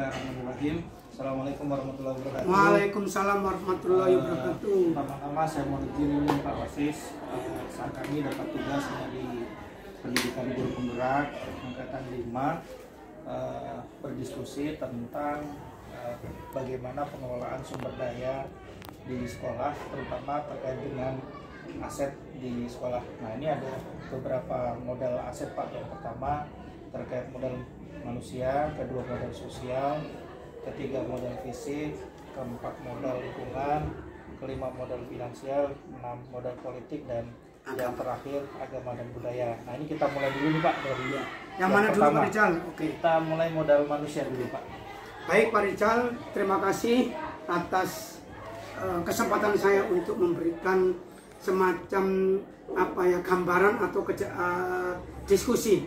Bismillahirrahmanirrahim. Assalamualaikum warahmatullahi wabarakatuh. Waalaikumsalam warahmatullahi wabarakatuh. Pertama-tama saya mau izin Pak Wasis, saat kami dapat tugas dari pendidikan guru penggerak angkatan 5 berdiskusi tentang bagaimana pengelolaan sumber daya di sekolah, terutama terkait dengan aset di sekolah. Nah, ini ada beberapa modal aset, Pak. Yang pertama terkait modal manusia, kedua modal sosial, ketiga modal fisik, keempat modal lingkungan, kelima modal finansial, enam modal politik, dan yang terakhir agama dan budaya. Nah, ini kita mulai dulu nih, Pak, dari yang mana dulu, Pak Rijal? Oke. Kita mulai modal manusia dulu, Pak. Baik, Pak Rijal, terima kasih atas kesempatan saya untuk memberikan semacam gambaran atau diskusi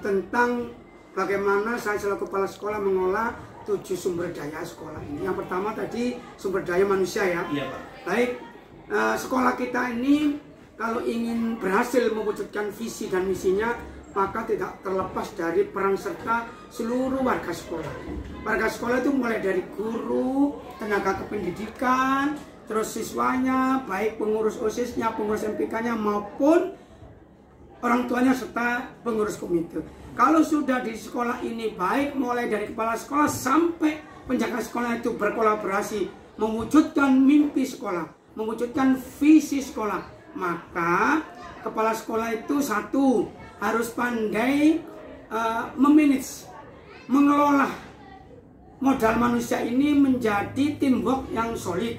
tentang bagaimana saya selaku kepala sekolah mengolah 7 sumber daya sekolah ini. Yang pertama tadi sumber daya manusia ya. Iya, Pak. Baik, sekolah kita ini kalau ingin berhasil mewujudkan visi dan misinya, maka tidak terlepas dari peran serta seluruh warga sekolah. Warga sekolah itu mulai dari guru, tenaga kependidikan, terus siswanya, baik pengurus OSIS-nya, pengurus MPK-nya maupun orang tuanya serta pengurus komite. Kalau sudah di sekolah ini baik mulai dari kepala sekolah sampai penjaga sekolah itu berkolaborasi mewujudkan mimpi sekolah, mewujudkan visi sekolah, maka kepala sekolah itu satu harus pandai memanage, mengelola modal manusia ini menjadi teamwork yang solid.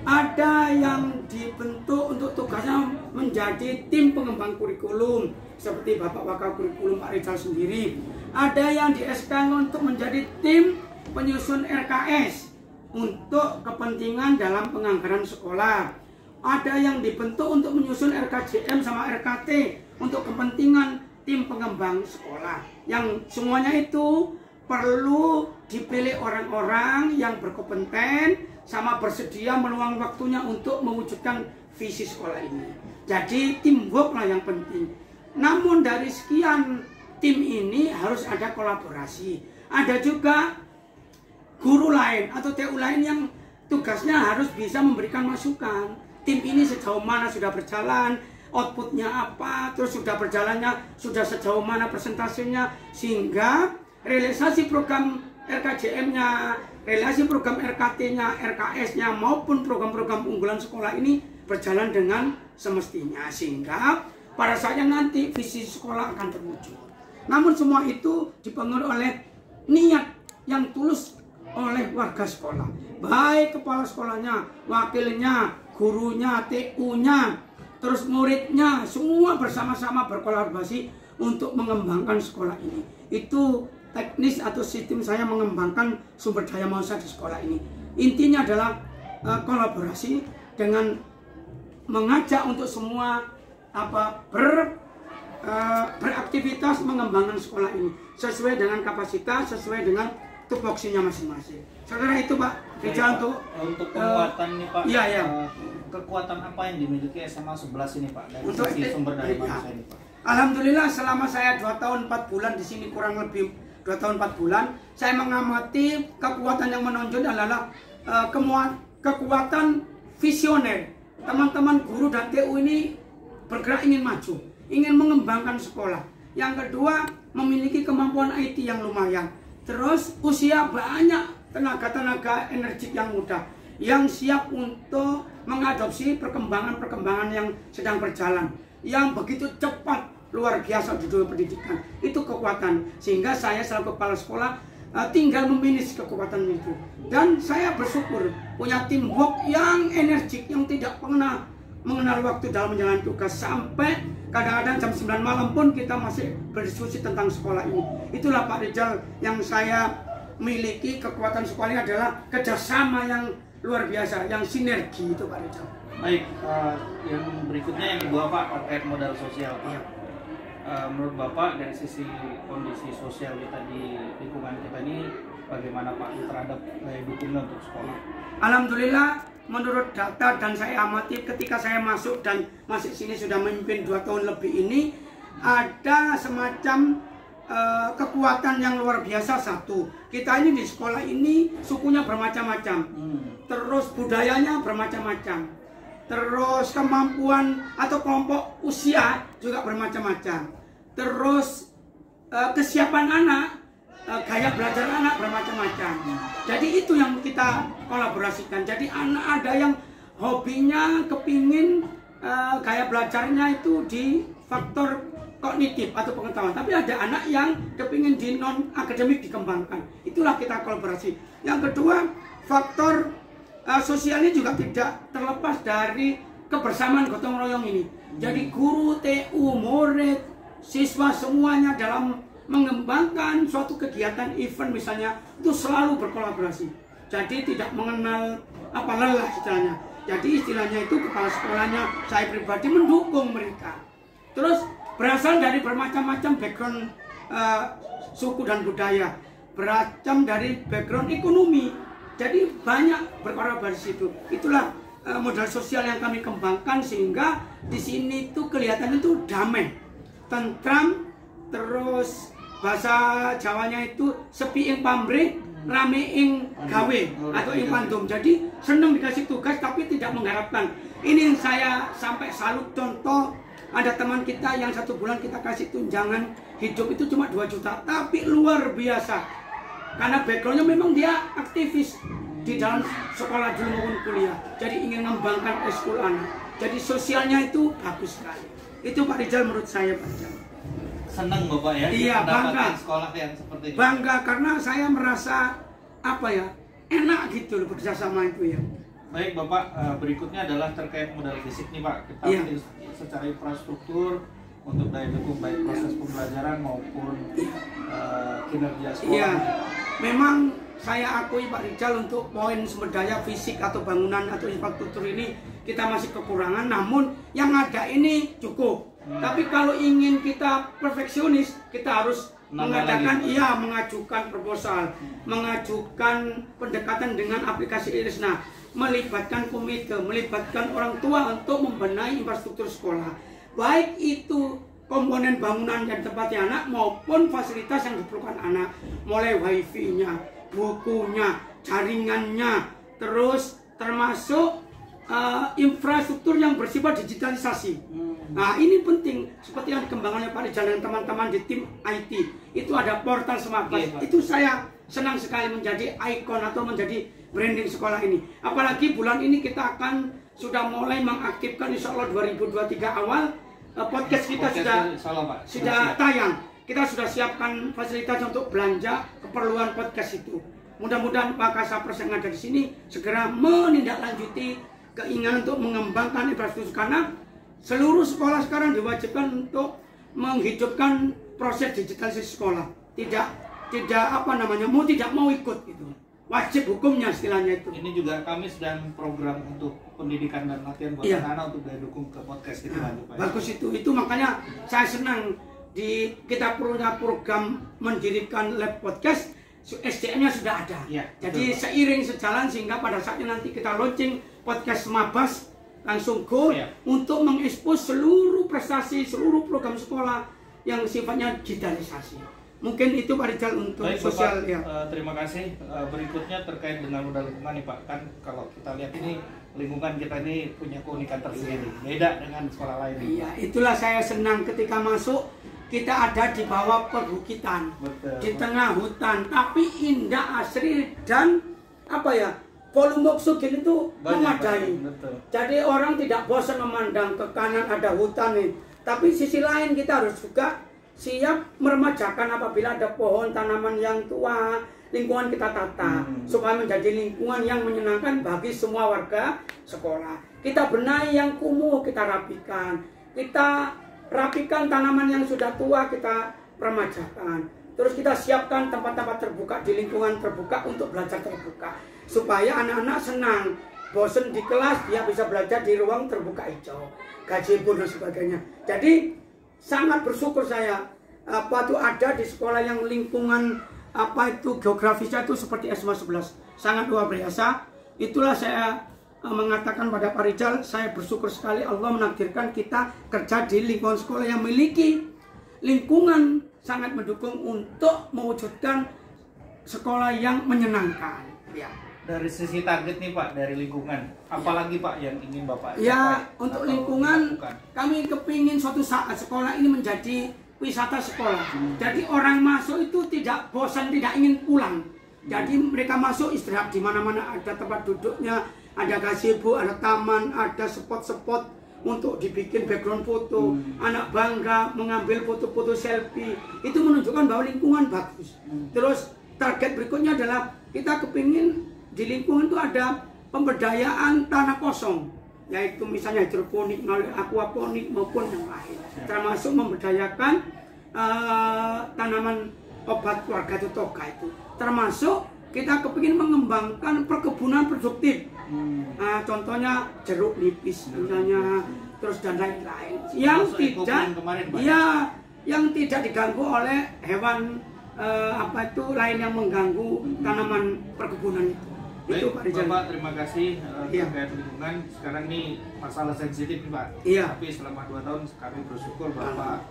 Ada yang dibentuk untuk tugasnya menjadi tim pengembang kurikulum seperti Bapak Wakil Kurikulum Pak Rizal sendiri. Ada yang di SK untuk menjadi tim penyusun RKS untuk kepentingan dalam penganggaran sekolah. Ada yang dibentuk untuk menyusun RKJM sama RKT untuk kepentingan tim pengembang sekolah. Yang semuanya itu perlu dipilih orang-orang yang berkompeten sama bersedia meluang waktunya untuk mewujudkan visi sekolah ini. Jadi teamwork lah yang penting. Namun dari sekian tim ini harus ada kolaborasi. Ada juga guru lain atau TU lain yang tugasnya harus bisa memberikan masukan. Tim ini sejauh mana sudah berjalan, outputnya apa, terus sudah berjalannya sudah sejauh mana persentasenya, sehingga realisasi program RKJM-nya, realisasi program RKT-nya, RKS-nya maupun program-program unggulan sekolah ini berjalan dengan semestinya, sehingga pada saatnya nanti visi sekolah akan terwujud. Namun semua itu dipengaruhi oleh niat yang tulus oleh warga sekolah, baik kepala sekolahnya, wakilnya, gurunya, TU-nya, terus muridnya, semua bersama-sama berkolaborasi untuk mengembangkan sekolah ini. Itu teknis atau sistem saya mengembangkan sumber daya manusia di sekolah ini. Intinya adalah kolaborasi dengan mengajak untuk semua beraktivitas mengembangkan sekolah ini sesuai dengan kapasitas, sesuai dengan tupoksinya masing-masing. Sekarang itu Pak Rizal untuk penguatan nih Pak. Iya, iya. Kekuatan apa yang dimiliki SMA 11 ini Pak dari untuk sisi sumber daya manusia ini Pak? Alhamdulillah selama saya 2 tahun 4 bulan di sini, kurang lebih 2 tahun 4 bulan, saya mengamati kekuatan yang menonjol adalah kekuatan visioner. Teman-teman guru dan TU ini bergerak ingin maju, ingin mengembangkan sekolah. Yang kedua, memiliki kemampuan IT yang lumayan. Terus usia banyak tenaga-tenaga energik yang muda yang siap untuk mengadopsi perkembangan-perkembangan yang sedang berjalan, yang begitu cepat, luar biasa di dunia pendidikan. Itu kekuatan, sehingga saya selaku kepala sekolah tinggal memanage kekuatan itu. Dan saya bersyukur punya teamwork yang energik, yang tidak pernah mengenal waktu dalam menjalani tugas, sampai kadang-kadang jam 9 malam pun kita masih berdiskusi tentang sekolah ini. Itulah Pak Rizal yang saya miliki. Kekuatan sekolah ini adalah kerjasama yang luar biasa, yang sinergi itu Pak Rizal. Baik, yang berikutnya yang kedua Pak, terkait modal sosial Pak. Iya. Menurut Bapak dari sisi kondisi sosial kita di lingkungan kita ini bagaimana Pak terhadap daya dukungnya untuk sekolah? Alhamdulillah, menurut data dan saya amati ketika saya masuk dan masih sini sudah memimpin 2 tahun lebih ini, ada semacam kekuatan yang luar biasa. Satu, kita ini di sekolah ini sukunya bermacam-macam, terus budayanya bermacam-macam, terus kemampuan atau kelompok usia juga bermacam-macam, terus kesiapan anak, gaya belajar anak bermacam-macam. Jadi itu yang kita kolaborasikan. Jadi anak ada yang hobinya kepingin gaya belajarnya itu di faktor kognitif atau pengetahuan, tapi ada anak yang kepingin di non akademik dikembangkan. Itulah kita kolaborasi. Yang kedua, faktor sosialnya juga tidak terlepas dari kebersamaan gotong royong ini. Jadi guru, TU, murid, siswa semuanya dalam mengembangkan suatu kegiatan event misalnya itu selalu berkolaborasi. Jadi tidak mengenal lelah istilahnya. Jadi istilahnya itu kepala sekolahnya, saya pribadi mendukung mereka. Terus berasal dari bermacam-macam background suku dan budaya, beragam dari background ekonomi. Jadi banyak berkolaborasi itu. Itulah modal sosial yang kami kembangkan sehingga di sini tuh kelihatan itu damai, tentram, terus bahasa Jawanya itu sepi ing pamrih, rame ing gawe atau ing pandum. Jadi senang dikasih tugas tapi tidak mengharapkan. Ini yang saya sampai salut. Contoh, ada teman kita yang 1 bulan kita kasih tunjangan hidup itu cuma 2 juta, tapi luar biasa. Karena backgroundnya memang dia aktivis di dalam sekolah dulu maupun kuliah. Jadi ingin mengembangkan eskul anak. Jadi sosialnya itu bagus sekali. Itu Pak Rizal menurut saya, Pak Rizal. Senang Bapak ya? Iya, bangga. Sekolah yang seperti ini. Bangga karena saya merasa enak gitu loh bekerja sama itu ya. Baik Bapak, berikutnya adalah terkait modal fisik nih Pak. Kita secara infrastruktur untuk daya dukung baik proses pembelajaran maupun kinerja sekolah. Iya, memang saya akui Pak Rizal untuk poin sumber daya fisik atau bangunan atau infrastruktur ini kita masih kekurangan. Namun yang ada ini cukup. Tapi kalau ingin kita perfeksionis, kita harus mengadakan mengajukan proposal, mengajukan pendekatan dengan aplikasi Irisna, melibatkan komite, melibatkan orang tua untuk membenahi infrastruktur sekolah, baik itu komponen bangunan dan tempatnya anak maupun fasilitas yang diperlukan anak, mulai wifi-nya, bukunya, jaringannya, terus termasuk infrastruktur yang bersifat digitalisasi. Nah ini penting, seperti yang dikembangkan oleh Pak Rizal dan teman-teman di tim IT. Itu ada portal Smartclass. Itu saya senang sekali menjadi ikon atau menjadi branding sekolah ini. Apalagi bulan ini kita akan sudah mulai mengaktifkan, insya Allah 2023 awal podcast kita sudah tayang. Kita sudah siapkan fasilitas untuk belanja keperluan podcast itu. Mudah-mudahan Pak Kasapers yang ada di sini segera menindaklanjuti keinginan untuk mengembangkan infrastruktur, karena seluruh sekolah sekarang diwajibkan untuk menghidupkan proses digitalisasi sekolah. Mau tidak mau ikut gitu. Wajib hukumnya istilahnya itu. Ini juga kami sedang program untuk pendidikan dan latihan buat anak-anak untuk daya dukung ke podcast gitu kan. Bagus itu makanya saya senang kita punya program mendirikan lab podcast. SDM-nya sudah ada. Jadi seiring sejalan sehingga pada saatnya nanti kita launching podcast Mabas langsung go untuk mengekspos seluruh prestasi, seluruh program sekolah yang sifatnya digitalisasi. Mungkin itu Pak Rizal untuk sosial. Bapak, terima kasih. Berikutnya terkait dengan modal lingkungan nih Pak. Kan kalau kita lihat ini lingkungan kita ini punya keunikan tersendiri, beda dengan sekolah lain. Iya, itulah saya senang ketika masuk. Kita ada di bawah perbukitan, di tengah hutan, tapi indah, asri, dan volume oksigen itu memadai. Jadi orang tidak bosan memandang ke kanan ada hutan nih. Tapi sisi lain kita harus juga siap meremajakan apabila ada pohon, tanaman yang tua, lingkungan kita tata supaya menjadi lingkungan yang menyenangkan bagi semua warga sekolah. Kita benahi yang kumuh, kita rapikan. Kita rapikan tanaman yang sudah tua, kita remajakan. Terus kita siapkan tempat-tempat terbuka di lingkungan terbuka untuk belajar terbuka, supaya anak-anak senang. Bosen di kelas, dia bisa belajar di ruang terbuka hijau, gazebo dan sebagainya. Jadi sangat bersyukur saya ada di sekolah yang lingkungan geografisnya itu seperti SMA 11, sangat luar biasa. Itulah saya mengatakan pada Pak Rizal, saya bersyukur sekali Allah menakdirkan kita kerja di lingkungan sekolah yang memiliki lingkungan sangat mendukung untuk mewujudkan sekolah yang menyenangkan. Ya. Dari sisi target nih Pak, dari lingkungan, apalagi Pak yang ingin Bapak ya, capai untuk atau lingkungan dilakukan? kami kepingin suatu saat sekolah ini menjadi wisata sekolah. Jadi orang masuk itu tidak bosan, tidak ingin pulang. Jadi mereka masuk istirahat di mana-mana, ada tempat duduknya, ada gazebo, ada taman, ada spot-spot untuk dibikin background foto. Anak bangga mengambil foto-foto selfie. Itu menunjukkan bahwa lingkungan bagus. Terus target berikutnya adalah kita kepingin di lingkungan itu ada pemberdayaan tanah kosong, yaitu misalnya hidroponik, melalui aquaponik maupun yang lain, termasuk memberdayakan tanaman obat keluarga toga itu. Termasuk kita kepingin mengembangkan perkebunan produktif, contohnya jeruk nipis misalnya, terus dan lain-lain yang tidak, yang tidak diganggu oleh hewan lain yang mengganggu tanaman perkebunan itu. Baik, Itu Pak Rizal. Bapak terima kasih terkait lingkungan. Sekarang ini masalah sensitif Pak. Tapi selama 2 tahun kami bersyukur Bapak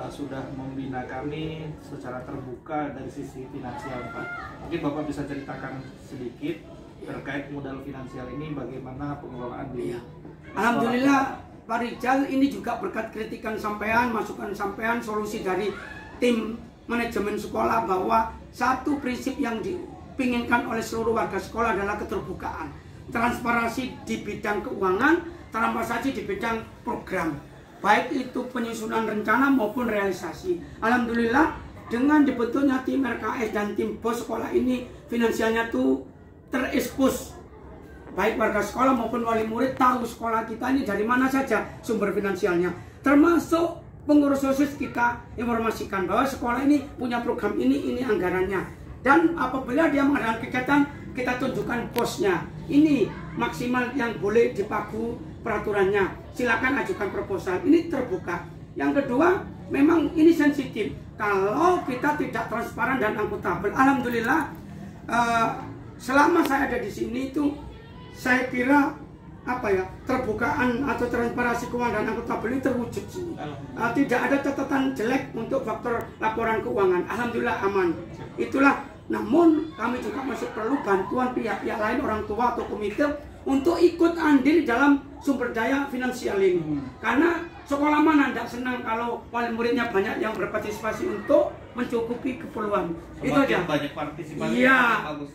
sudah membina kami secara terbuka dari sisi finansial Pak. Mungkin Bapak bisa ceritakan sedikit terkait modal finansial ini, bagaimana pengelolaan di Alhamdulillah Pak Rizal, ini juga berkat kritikan sampean, masukan sampean, solusi dari tim manajemen sekolah, bahwa satu prinsip yang dipinginkan oleh seluruh warga sekolah adalah keterbukaan, transparansi di bidang keuangan, transparansi di bidang program, baik itu penyusunan rencana maupun realisasi. Alhamdulillah dengan dibentuknya tim RKS dan tim BOS sekolah ini, finansialnya tuh terekspos, baik warga sekolah maupun wali murid tahu sekolah kita ini dari mana saja sumber finansialnya, termasuk pengurus OSIS kita informasikan bahwa sekolah ini punya program ini anggarannya. Dan apabila dia mengadakan kegiatan, kita tunjukkan posnya. Ini maksimal yang boleh dipaku peraturannya. Silakan ajukan proposal. Ini terbuka. Yang kedua, memang ini sensitif. Kalau kita tidak transparan dan akuntabel, alhamdulillah selama saya ada di sini itu saya kira terbukaan atau transparansi keuangan dan akuntabel ini terwujud sini. Tidak ada catatan jelek untuk faktor laporan keuangan. Alhamdulillah aman. Itulah. Namun kami juga masih perlu bantuan pihak-pihak lain, orang tua atau komite, untuk ikut andil dalam sumber daya finansial ini. Karena sekolah mana tidak senang kalau wali muridnya banyak yang berpartisipasi untuk mencukupi keperluan. Itu aja. Banyak partisipasi. Iya,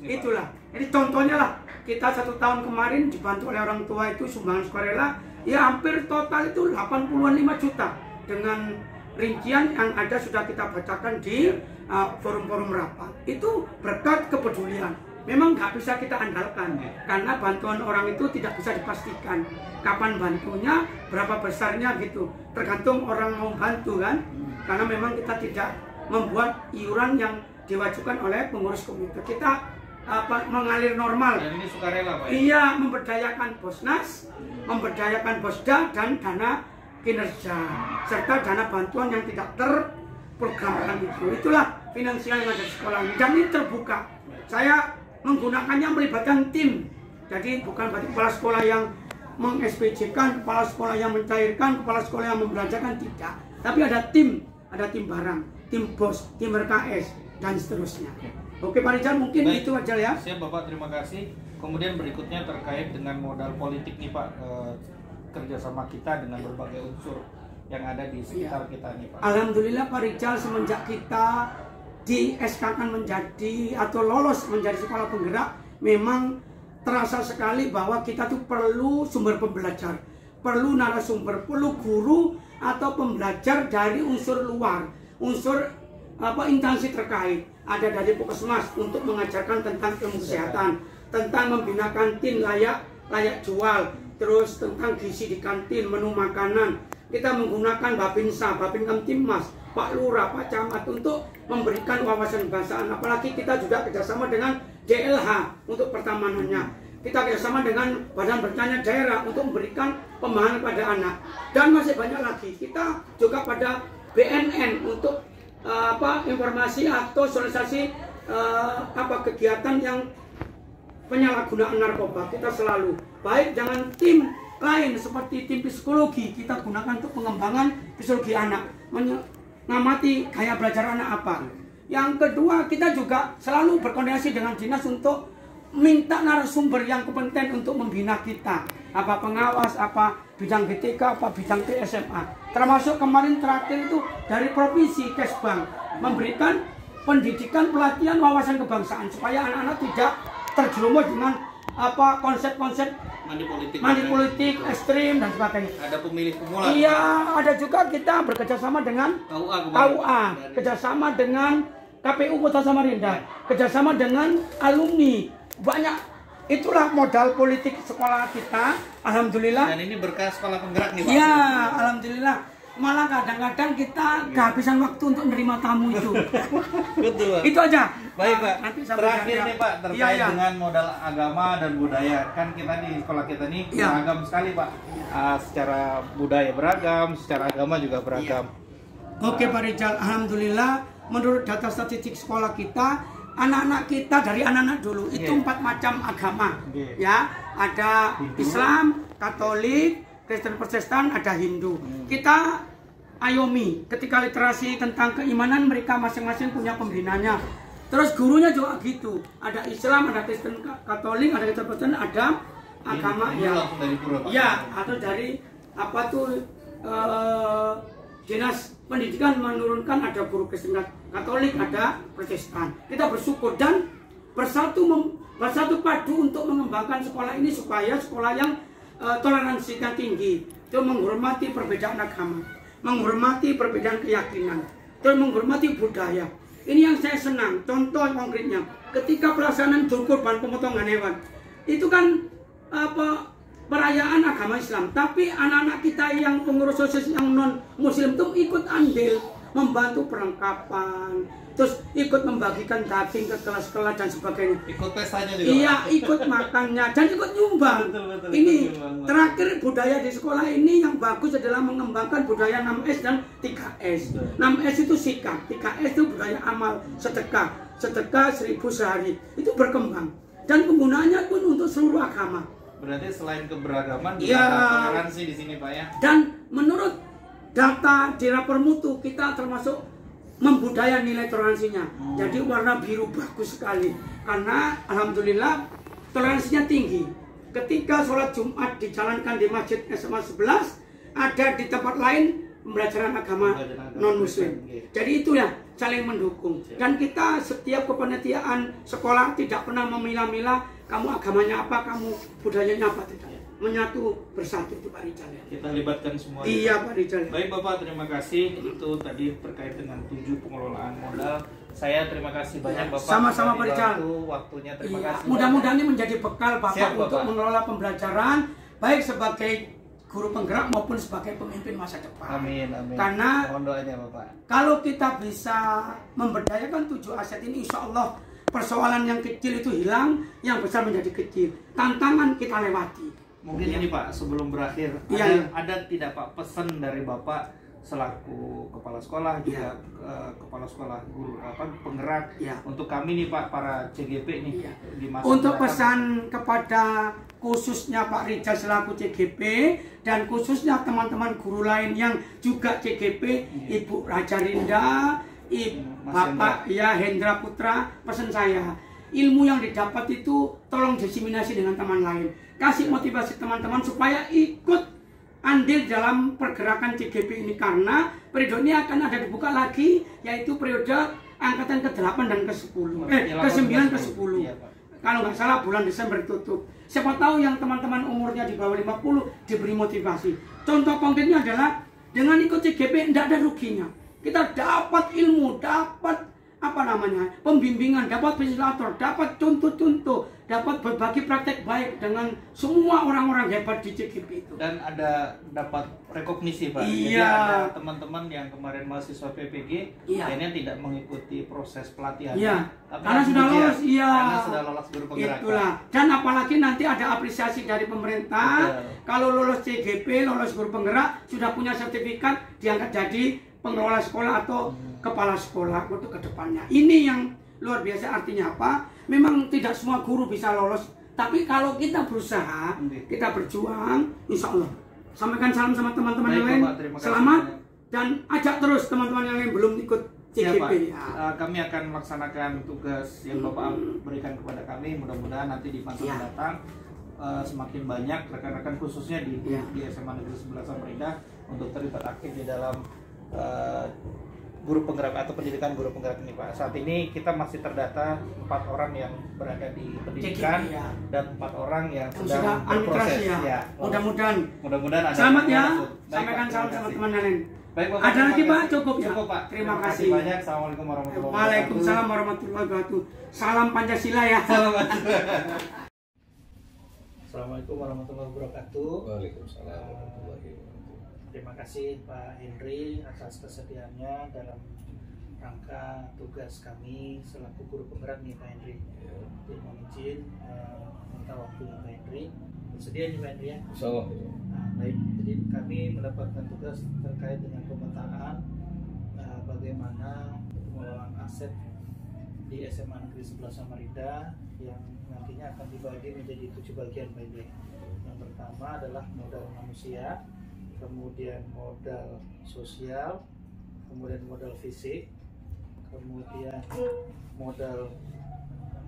itulah. Jadi contohnya lah, kita 1 tahun kemarin dibantu oleh orang tua itu sumbangan sukarela, ya hampir total itu 85 juta. Dengan rincian yang ada sudah kita bacakan di forum-forum rapat. Itu berkat kepedulian. Memang nggak bisa kita andalkan, karena bantuan orang itu tidak bisa dipastikan kapan bantunya, berapa besarnya gitu. Tergantung orang mau bantu kan. Karena memang kita tidak membuat iuran yang diwajibkan oleh pengurus komite. Kita mengalir normal. Dan ini sukarela Pak? Iya, memberdayakan Bosnas, memberdayakan Bosda, dan dana kinerja, serta dana bantuan yang tidak terprogramkan itu. Itulah finansial yang ada di sekolah ini. Dan ini terbuka. Saya menggunakannya melibatkan tim. Jadi bukan berarti kepala sekolah yang meng-SPJ-kan, kepala sekolah yang mencairkan, kepala sekolah yang membelanjakan, tidak. Tapi ada tim barang, tim BOS, tim RKS, dan seterusnya. Oke Pak Rizal, mungkin baik, itu aja ya. Siap Bapak, terima kasih. Kemudian berikutnya terkait dengan modal politik nih Pak, kerjasama kita dengan berbagai unsur yang ada di sekitar kita nih Pak. Alhamdulillah Pak Rizal, semenjak kita di SK-kan menjadi atau lolos menjadi sekolah penggerak, memang terasa sekali bahwa kita tuh perlu sumber pembelajar, perlu narasumber, perlu guru atau pembelajar dari unsur luar, unsur instansi terkait. Ada dari Puskesmas untuk mengajarkan tentang ilmu kesehatan, tentang membina kantin layak jual, terus tentang gizi di kantin, menu makanan. Kita menggunakan Babinsa, Babin Kamtibmas, Pak Lurah, Pak Camat untuk memberikan wawasan kebangsaan. Apalagi kita juga kerjasama dengan DLH untuk pertamanannya. Kita kerjasama dengan Badan Bertanya Daerah untuk memberikan pemahaman pada anak. Dan masih banyak lagi. Kita juga pada BNN untuk informasi atau sosialisasi kegiatan yang penyalahgunaan narkoba. Kita selalu baik dengan tim lain seperti tim psikologi, kita gunakan untuk pengembangan psikologi anak, ngamati gaya belajar anak apa. Yang kedua, kita juga selalu berkoordinasi dengan dinas untuk minta narasumber yang kompeten untuk membina kita. Apa pengawas, apa bidang GTK, apa bidang TSMA. Termasuk kemarin terakhir itu dari Provinsi Kesbang memberikan pendidikan pelatihan wawasan kebangsaan supaya anak-anak tidak terjerumus dengan apa konsep-konsep mandi politik ekstrim dan sebagainya. Ada pemilih pemula. Iya, ada juga kita bekerjasama dengan KUA, kerjasama dengan KPU Kota Samarinda, kerjasama dengan alumni. Banyak, itulah modal politik sekolah kita. Alhamdulillah. Dan ini berkah sekolah penggerak nih Pak. Iya, alhamdulillah. Malah kadang-kadang kita kehabisan waktu untuk menerima tamu itu. Betul Pak. Itu aja. Baik Pak. Nanti Terakhir nih Pak, terkait iya. dengan modal agama dan budaya. Kan kita di sekolah kita nih beragam sekali Pak. Secara budaya beragam, secara agama juga beragam. Oke Pak Rizal, alhamdulillah menurut data statistik sekolah kita, anak-anak kita dari anak-anak dulu itu 4 macam agama. Ya, ada Islam, Katolik, Kristen Protestan, ada Hindu. Kita ayomi ketika literasi tentang keimanan mereka masing-masing punya pembinanya. Terus gurunya juga gitu. Ada Islam, ada Kristen Katolik, ada Kristen Protestan, ada agama ini langsung dari pura, Pak. Ya, atau dari apa tuh dinas pendidikan menurunkan ada guru Kristen Katolik, ada Protestan. Kita bersyukur dan bersatu padu untuk mengembangkan sekolah ini supaya sekolah yang toleransinya tinggi, itu menghormati perbedaan agama, menghormati perbedaan keyakinan, dan menghormati budaya. Ini yang saya senang. Contoh konkretnya, ketika pelaksanaan kurban pemotongan hewan, itu kan perayaan agama Islam, tapi anak-anak kita yang pengurus OSIS yang non Muslim itu ikut andil, membantu perlengkapan, terus ikut membagikan daging ke kelas-kelas dan sebagainya. Ikut pestanya juga. Iya, ikut makannya dan ikut nyumbang. Ini terakhir budaya di sekolah ini yang bagus adalah mengembangkan budaya 6S dan 3S. 6S itu sikap, 3S itu budaya amal, sedekah 1000 sehari. Itu berkembang dan penggunaannya pun untuk seluruh agama. Berarti selain keberagaman juga ada toleransi di sini Pak ya. Dan menurut data di rapor mutu kita termasuk membudaya nilai toleransinya. Jadi warna biru bagus sekali karena alhamdulillah toleransinya tinggi. Ketika sholat Jumat dijalankan di Masjid SMA 11, ada di tempat lain pembelajaran agama non Muslim. Jadi itulah saling mendukung. Dan kita setiap kepanitiaan sekolah tidak pernah memilah-milah kamu agamanya apa, kamu budayanya apa, tidak. Menyatu bersatu itu Pak Rizal. Kita libatkan semua. Iya Pak Rizal. Baik Bapak, terima kasih. Itu tadi terkait dengan 7 pengelolaan modal. Saya terima kasih banyak Bapak. Sama-sama Pak Rizal. Waktunya terima kasih. Mudah-mudahan ini menjadi bekal Bapak Siap, untuk Bapak. mengelola pembelajaran baik sebagai guru penggerak maupun sebagai pemimpin masa depan. Amin, amin. Karena mohon doanya Bapak. kalau kita bisa memberdayakan 7 aset ini, insya Allah persoalan yang kecil itu hilang, yang besar menjadi kecil. Tantangan kita lewati. Mungkin ini Pak, sebelum berakhir, ada tidak Pak pesan dari Bapak selaku kepala sekolah juga kepala sekolah guru penggerak untuk kami nih Pak, para CGP nih di masa untuk pesan kepada khususnya Pak Rizal selaku CGP dan khususnya teman-teman guru lain yang juga CGP, Ibu Raja Rinda, Bapak Hendra Putra, pesan saya, ilmu yang didapat itu tolong diseminasi dengan teman lain. Kasih motivasi teman-teman supaya ikut andil dalam pergerakan CGP ini, karena periode ini akan ada dibuka lagi, yaitu periode angkatan ke-8 dan ke-10, ke-9 ke-10. Kalau nggak salah bulan Desember tutup. Siapa tahu yang teman-teman umurnya di bawah 50 diberi motivasi. Contoh konkretnya adalah dengan ikut CGP tidak ada ruginya. Kita dapat ilmu, dapat pembimbingan, dapat fasilitator, dapat contoh-contoh, dapat berbagi praktek baik dengan semua orang-orang hebat di CGP itu. Dan ada dapat rekognisi Pak. Iya. Jadi ada teman-teman yang kemarin mahasiswa PPG akhirnya tidak mengikuti proses pelatihan. Iya. Tapi Karena sudah lolos, Karena sudah lolos guru penggerak. Itulah. Dan apalagi nanti ada apresiasi dari pemerintah. Kalau lolos CGP, lolos guru penggerak, sudah punya sertifikat, diangkat jadi pengelola sekolah atau kepala sekolah untuk kedepannya. Ini yang luar biasa. Artinya apa? Memang tidak semua guru bisa lolos, tapi kalau kita berusaha, kita berjuang, insya Allah. Sampaikan salam sama teman-teman yang lain. Selamat dan ajak terus teman-teman yang belum ikut CGP. Kami akan melaksanakan tugas yang Bapak berikan kepada kami. Mudah-mudahan nanti di masa mendatang semakin banyak rekan-rekan khususnya di SMA Negeri 11 Samarinda untuk terlibat aktif di dalam guru penggerak atau pendidikan guru penggerak ini, Pak. Saat ini kita masih terdata 4 orang yang berada di pendidikan dan 4 orang yang sedang berproses. Mudah-mudahan ada. Selamat ya. Sampaikan salam sama teman lain. Baik, Bapak, ada lagi Pak? Cukup ya? Cukup, Pak. Terima kasih banyak. Assalamualaikum warahmatullahi wabarakatuh. Waalaikumsalam warahmatullahi wabarakatuh. Salam Pancasila ya. Assalamualaikum warahmatullahi wabarakatuh. Waalaikumsalam warahmatullahi wabarakatuh. Terima kasih Pak Henry atas kesediaannya dalam rangka tugas kami selaku guru penggerak nih Pak Henry. Mohon izin minta waktunya Pak Henry. Bersedia nih Pak Henry ya? Insyaallah. Nah, baik, jadi kami mendapatkan tugas terkait dengan pemetaan bagaimana pengelolaan aset di SMA Negeri 11 Samarinda yang nantinya akan dibagi menjadi 7 bagian Pak Henry. Yang pertama adalah modal manusia, kemudian modal sosial, kemudian modal fisik, kemudian modal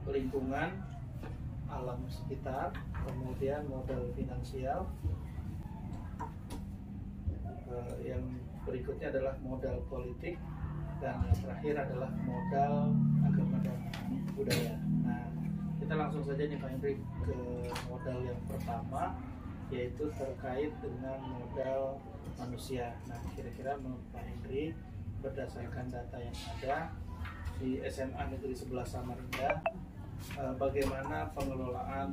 lingkungan, alam sekitar, kemudian modal finansial, yang berikutnya adalah modal politik, dan yang terakhir adalah modal agama dan budaya. Nah, kita langsung saja nih Pak Hendrik ke modal yang pertama, yaitu terkait dengan modal manusia. Nah, kira-kira menurut Pak Hendri, berdasarkan data yang ada di SMA Negeri 11 Samarinda, bagaimana pengelolaan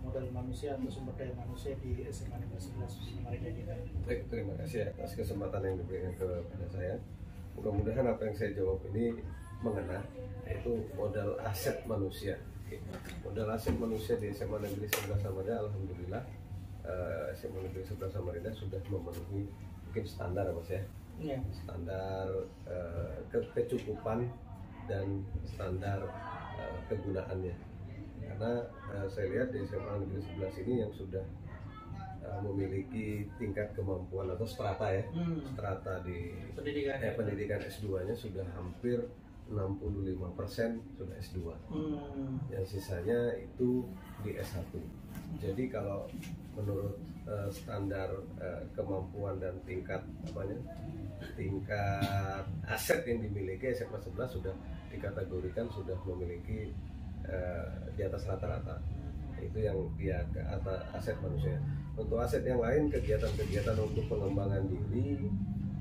modal manusia atau sumber daya manusia di SMA Negeri 11 Samarinda ini? Baik, terima kasih atas kesempatan yang diberikan kepada saya. Mudah-mudahan apa yang saya jawab ini mengena, yaitu modal aset manusia. Modal aset manusia di SMA Negeri 11 Samarinda, alhamdulillah SMA Negeri 11 Samarinda sudah memenuhi mungkin standar Mas ya. Standar kecukupan dan standar kegunaannya, karena saya lihat di SMA Negeri 11 ini yang sudah memiliki tingkat kemampuan atau strata ya, strata di pendidikan S2-nya sudah hampir 65% sudah S2, yang sisanya itu di S1. Jadi kalau menurut standar kemampuan dan tingkat tingkat aset yang dimiliki, SMA 11 sudah dikategorikan sudah memiliki di atas rata-rata. Itu yang dia ke atas aset manusia. Untuk aset yang lain, kegiatan-kegiatan untuk pengembangan diri,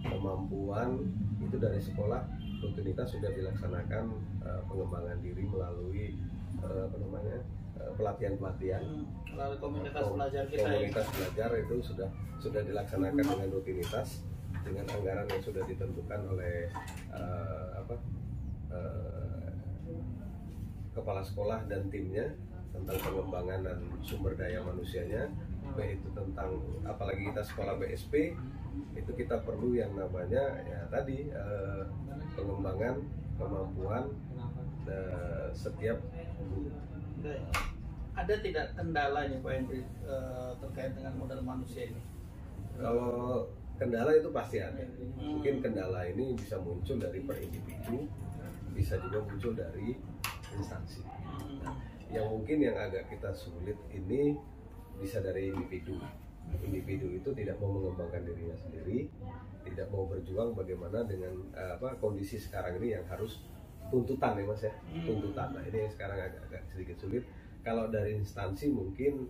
kemampuan itu dari sekolah rutinitas sudah dilaksanakan pengembangan diri melalui pelatihan-pelatihan melalui komunitas belajar kita. Komunitas belajar itu sudah dilaksanakan dengan rutinitas, dengan anggaran yang sudah ditentukan oleh kepala sekolah dan timnya tentang pengembangan dan sumber daya manusianya, baik itu tentang, apalagi kita sekolah BSP, itu kita perlu yang namanya ya tadi pengembangan kemampuan setiap guru. Ada tidak kendalanya Pak Hendri terkait dengan modal manusia ini? Kalau kendala itu pasti ada. Mungkin kendala ini bisa muncul dari per individu, bisa juga muncul dari instansi. Yang mungkin yang agak kita sulit ini bisa dari individu. Individu itu tidak mau mengembangkan dirinya sendiri, tidak mau berjuang bagaimana dengan kondisi sekarang ini yang harus tuntutan ya Mas ya, tuntutan. Nah ini yang sekarang agak sedikit sulit. Kalau dari instansi mungkin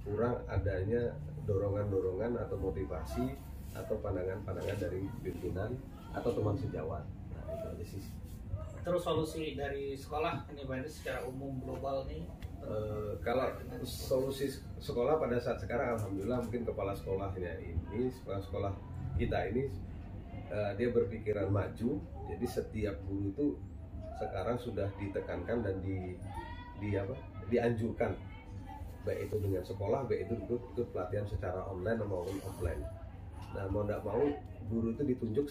kurang adanya dorongan-dorongan atau motivasi atau pandangan-pandangan dari pimpinan atau teman sejawat. Nah itu aja sih. Terus solusi dari sekolah ini Pak Hendri secara umum global nih? Kalau solusi sekolah pada saat sekarang, alhamdulillah mungkin kepala sekolahnya ini, sekolah kita ini dia berpikiran maju. Jadi setiap guru itu sekarang sudah ditekankan dan dianjurkan, baik itu dengan sekolah, baik itu ikut pelatihan secara online maupun offline. Nah mau tidak mau guru itu ditunjuk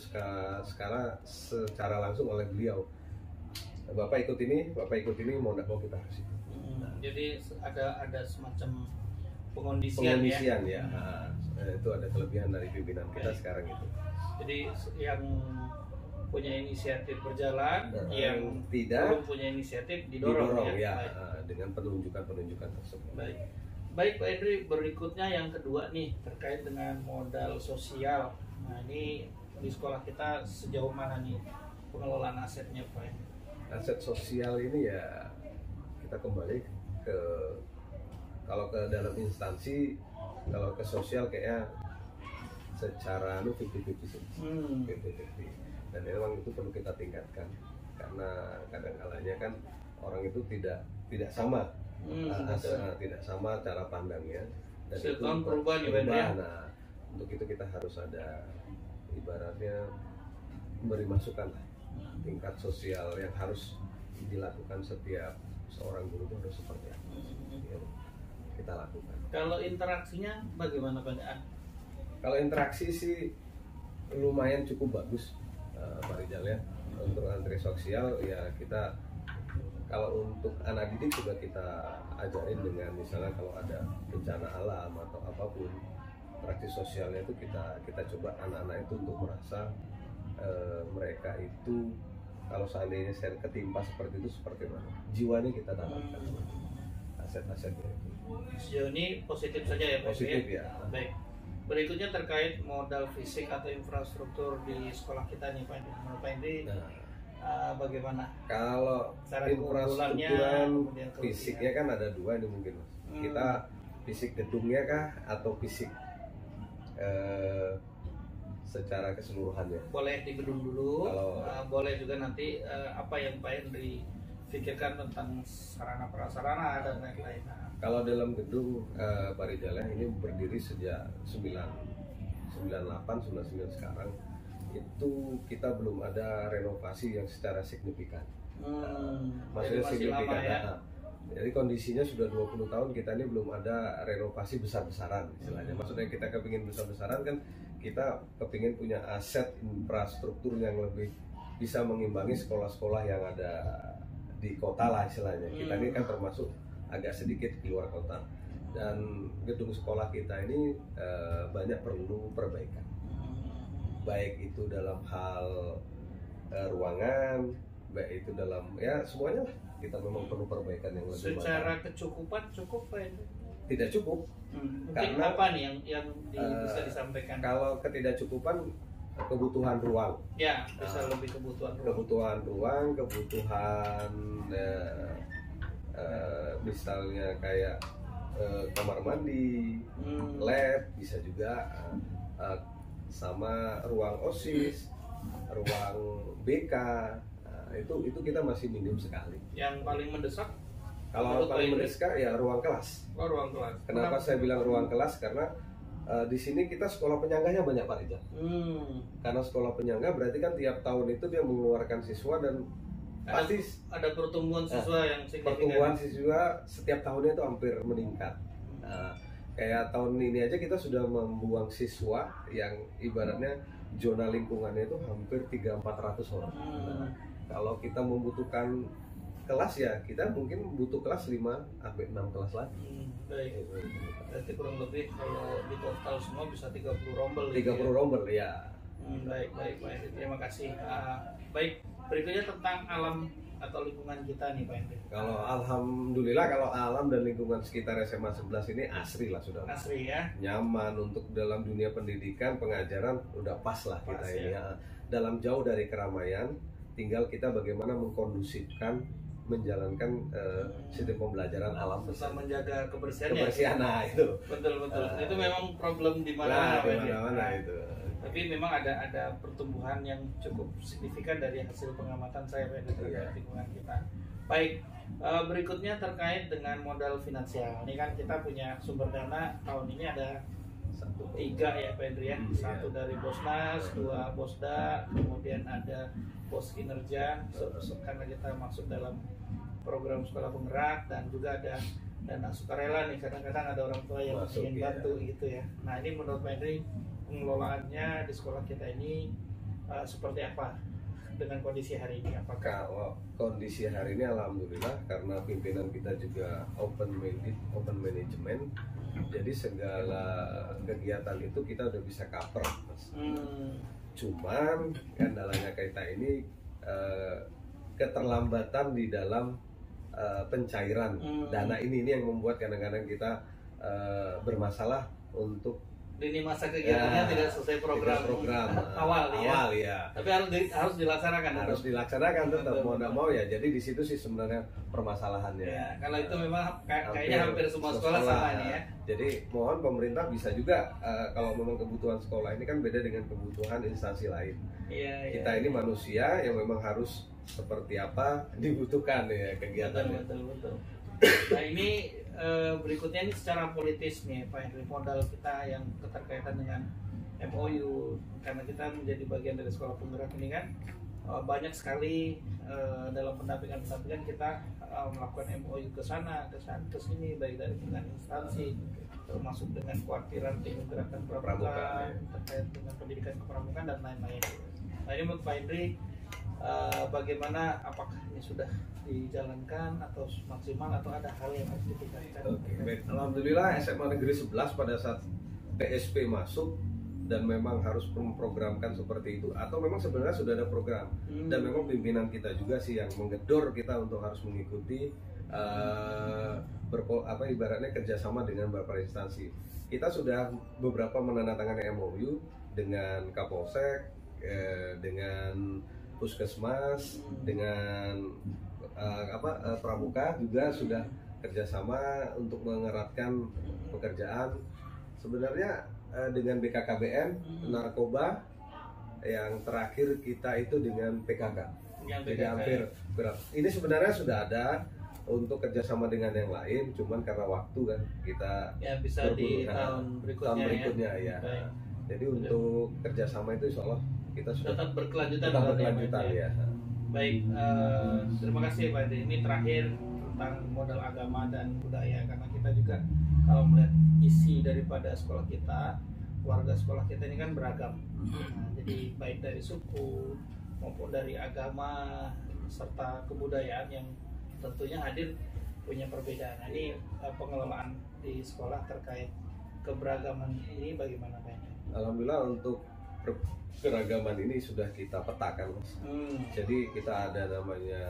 secara langsung oleh beliau. Bapak ikut ini, mau tidak mau kita harus ikut. Nah, jadi ada semacam pengondisian ya. Nah, itu ada kelebihan dari pimpinan kita sekarang itu. Jadi yang punya inisiatif berjalan, yang tidak belum punya inisiatif didorong ya, dengan penunjukan tersebut. Baik Pak Henry, berikutnya yang kedua nih terkait dengan modal sosial. Nah ini di sekolah kita sejauh mana nih pengelolaan asetnya Pak Henry? Aset sosial ini ya kita kembali ke, kalau ke dalam instansi, kalau ke sosial kayaknya secara 50-50 dan memang itu perlu kita tingkatkan karena kadang-kalanya kan orang itu tidak sama, tidak sama cara pandangnya dan itu perubahan. Nah, untuk itu kita harus ada ibaratnya memberi masukan lah, tingkat sosial yang harus dilakukan setiap seorang guru itu harus seperti apa yang kita lakukan. Kalau interaksinya bagaimana Pak? Kalau interaksi sih lumayan cukup bagus Pak Rizal ya. Untuk antri sosial ya kita, kalau untuk anak didik juga kita ajarin dengan misalnya kalau ada bencana alam atau apapun, interaksi sosialnya itu kita coba anak-anak itu untuk merasa mereka itu kalau seandainya saya ketimpa seperti itu seperti mana, jiwanya kita tanamkan aset-asetnya itu. Sejauh ini positif saja ya Pak? Positif ya. Baik. Berikutnya terkait modal fisik atau infrastruktur di sekolah kita nih Pak Henry. Menurut Pak Henry bagaimana? Kalau infrastrukturan fisiknya kan ada dua ini mungkin Mas. Kita fisik gedungnya kah atau fisik secara keseluruhannya? Boleh di gedung dulu, boleh juga nanti apa yang Pak Henry pikirkan tentang sarana prasarana dan lain-lain. Kalau dalam gedung Pak Rizal ini berdiri sejak 98-99 sekarang itu kita belum ada renovasi yang secara signifikan. Maksudnya signifikan ya. Jadi kondisinya sudah 20 tahun kita ini belum ada renovasi besar-besaran istilahnya. Maksudnya kita kepingin besar-besaran kan, kita kepingin punya aset infrastruktur yang lebih bisa mengimbangi sekolah-sekolah yang ada di kota lah istilahnya. Kita ini kan termasuk agak sedikit di luar kota, dan gedung sekolah kita ini banyak perlu perbaikan, baik itu dalam hal ruangan, baik itu dalam ya semuanya lah, kita memang perlu perbaikan yang lebih banyak. Secara kecukupan cukup Pak Henry? Tidak cukup. Karena apa nih yang bisa disampaikan? Kalau ketidakcukupan kebutuhan ruang. Ya, bisa lebih kebutuhan ruang. Kebutuhan misalnya kayak kamar mandi, lab bisa juga, sama ruang OSIS, ruang BK, itu kita masih minim sekali. Yang paling mendesak? Kalau paling mendesak ya ruang kelas. Oh, ruang kelas. Kenapa saya bilang ruang kelas? Karena di sini kita sekolah penyangganya banyak Pak Rizal. Karena sekolah penyangga berarti kan tiap tahun itu dia mengeluarkan siswa dan pasti ada pertumbuhan siswa yang signifikan. Pertumbuhan siswa setiap tahunnya itu hampir meningkat. Kayak tahun ini aja kita sudah membuang siswa yang ibaratnya zona lingkungannya itu hampir 300-400 orang. Kalau kita membutuhkan kelas ya kita mungkin butuh kelas 5-6 kelas lagi. Baik. Berarti kurang lebih kalau di total semua bisa 30 rombel. 30 rombel ya. Baik. Terima kasih. Baik. Berikutnya tentang alam atau lingkungan kita nih Pak Henry. Kalau alhamdulillah kalau alam dan lingkungan sekitar SMA 11 ini asri lah sudah. Asri ya. Nyaman untuk dalam dunia pendidikan, pengajaran udah pas lah kita ini ya. Dalam jauh dari keramaian, tinggal kita bagaimana mengkondusifkan menjalankan sistem pembelajaran alam bisa menjaga kebersihan. Nah itu. Betul. Itu memang problem di mana-mana itu. Tapi memang ada pertumbuhan yang cukup signifikan dari hasil pengamatan saya terhadap lingkungan kita. Baik, berikutnya terkait dengan modal finansial. Ini kan kita punya sumber dana tahun ini ada 3 ya Pak Henry ya. 1 dari Bosnas, 2 Bosda, kemudian ada pos kinerja karena kita masuk dalam program sekolah penggerak, dan juga ada dana sukarela nih, kadang-kadang ada orang tua yang ingin bantu gitu ya. Nah ini menurut Pak Henry pengelolaannya di sekolah kita ini seperti apa? dengan kondisi hari ini? Apakah kalau kondisi hari ini alhamdulillah karena pimpinan kita juga open management, jadi segala kegiatan itu kita udah bisa cover, Mas. Cuman kendalanya kita ini keterlambatan di dalam pencairan dana ini yang membuat kadang-kadang kita bermasalah untuk lini masa kegiatannya tidak selesai program awal ya. Tapi harus dilaksanakan. Harus dilaksanakan tetap mau tidak mau ya. Jadi di situ sih sebenarnya permasalahannya. Ya, kalau itu memang kayaknya hampir semua sekolah sama ini ya. Jadi mohon pemerintah bisa juga kalau memang kebutuhan sekolah ini kan beda dengan kebutuhan instansi lain. Kita ini manusia yang memang harus seperti apa dibutuhkan ya kegiatannya. Betul. Nah ini berikutnya ini secara politis nih Pak Henry, modal kita yang keterkaitan dengan MOU, karena kita menjadi bagian dari sekolah penggerak ini kan banyak sekali dalam pendampingan kita melakukan MOU ke sana ke sini, baik dari dengan instansi termasuk dengan kuartiran tim gerakan pramuka terkait dengan pendidikan kepramukaan dan lain-lain. Nah ini menurut Pak Henry bagaimana, apakah ini sudah dijalankan atau maksimal atau ada hal yang harus ditingkatkan? Baik. Alhamdulillah SMA Negeri 11 pada saat PSP masuk dan memang harus memprogramkan seperti itu, atau memang sebenarnya sudah ada program dan memang pimpinan kita juga sih yang menggedor kita untuk harus mengikuti ibaratnya kerjasama dengan beberapa instansi. Kita sudah beberapa menandatangani MOU dengan Kapolsek, dengan Puskesmas, dengan Pramuka juga sudah kerjasama untuk mengeratkan pekerjaan. Sebenarnya dengan BKKBN, narkoba, yang terakhir kita itu dengan PKK. Jadi hampir berat. Ini sebenarnya sudah ada untuk kerjasama dengan yang lain, cuman karena waktu kan kita bisa di tahun berikutnya ya. Jadi untuk kerjasama itu insya Allah kita sudah tetap berkelanjutan ya. Baik, terima kasih Pak Henry. Ini terakhir tentang modal agama dan budaya, karena kita juga kalau melihat isi daripada sekolah kita, warga sekolah kita ini kan beragam. Nah, jadi baik dari suku maupun dari agama serta kebudayaan yang tentunya hadir punya perbedaan. Nah, ini pengelolaan di sekolah terkait keberagaman ini bagaimana Pak Henry? Alhamdulillah untuk keragaman ini sudah kita petakan, Mas. Jadi kita ada namanya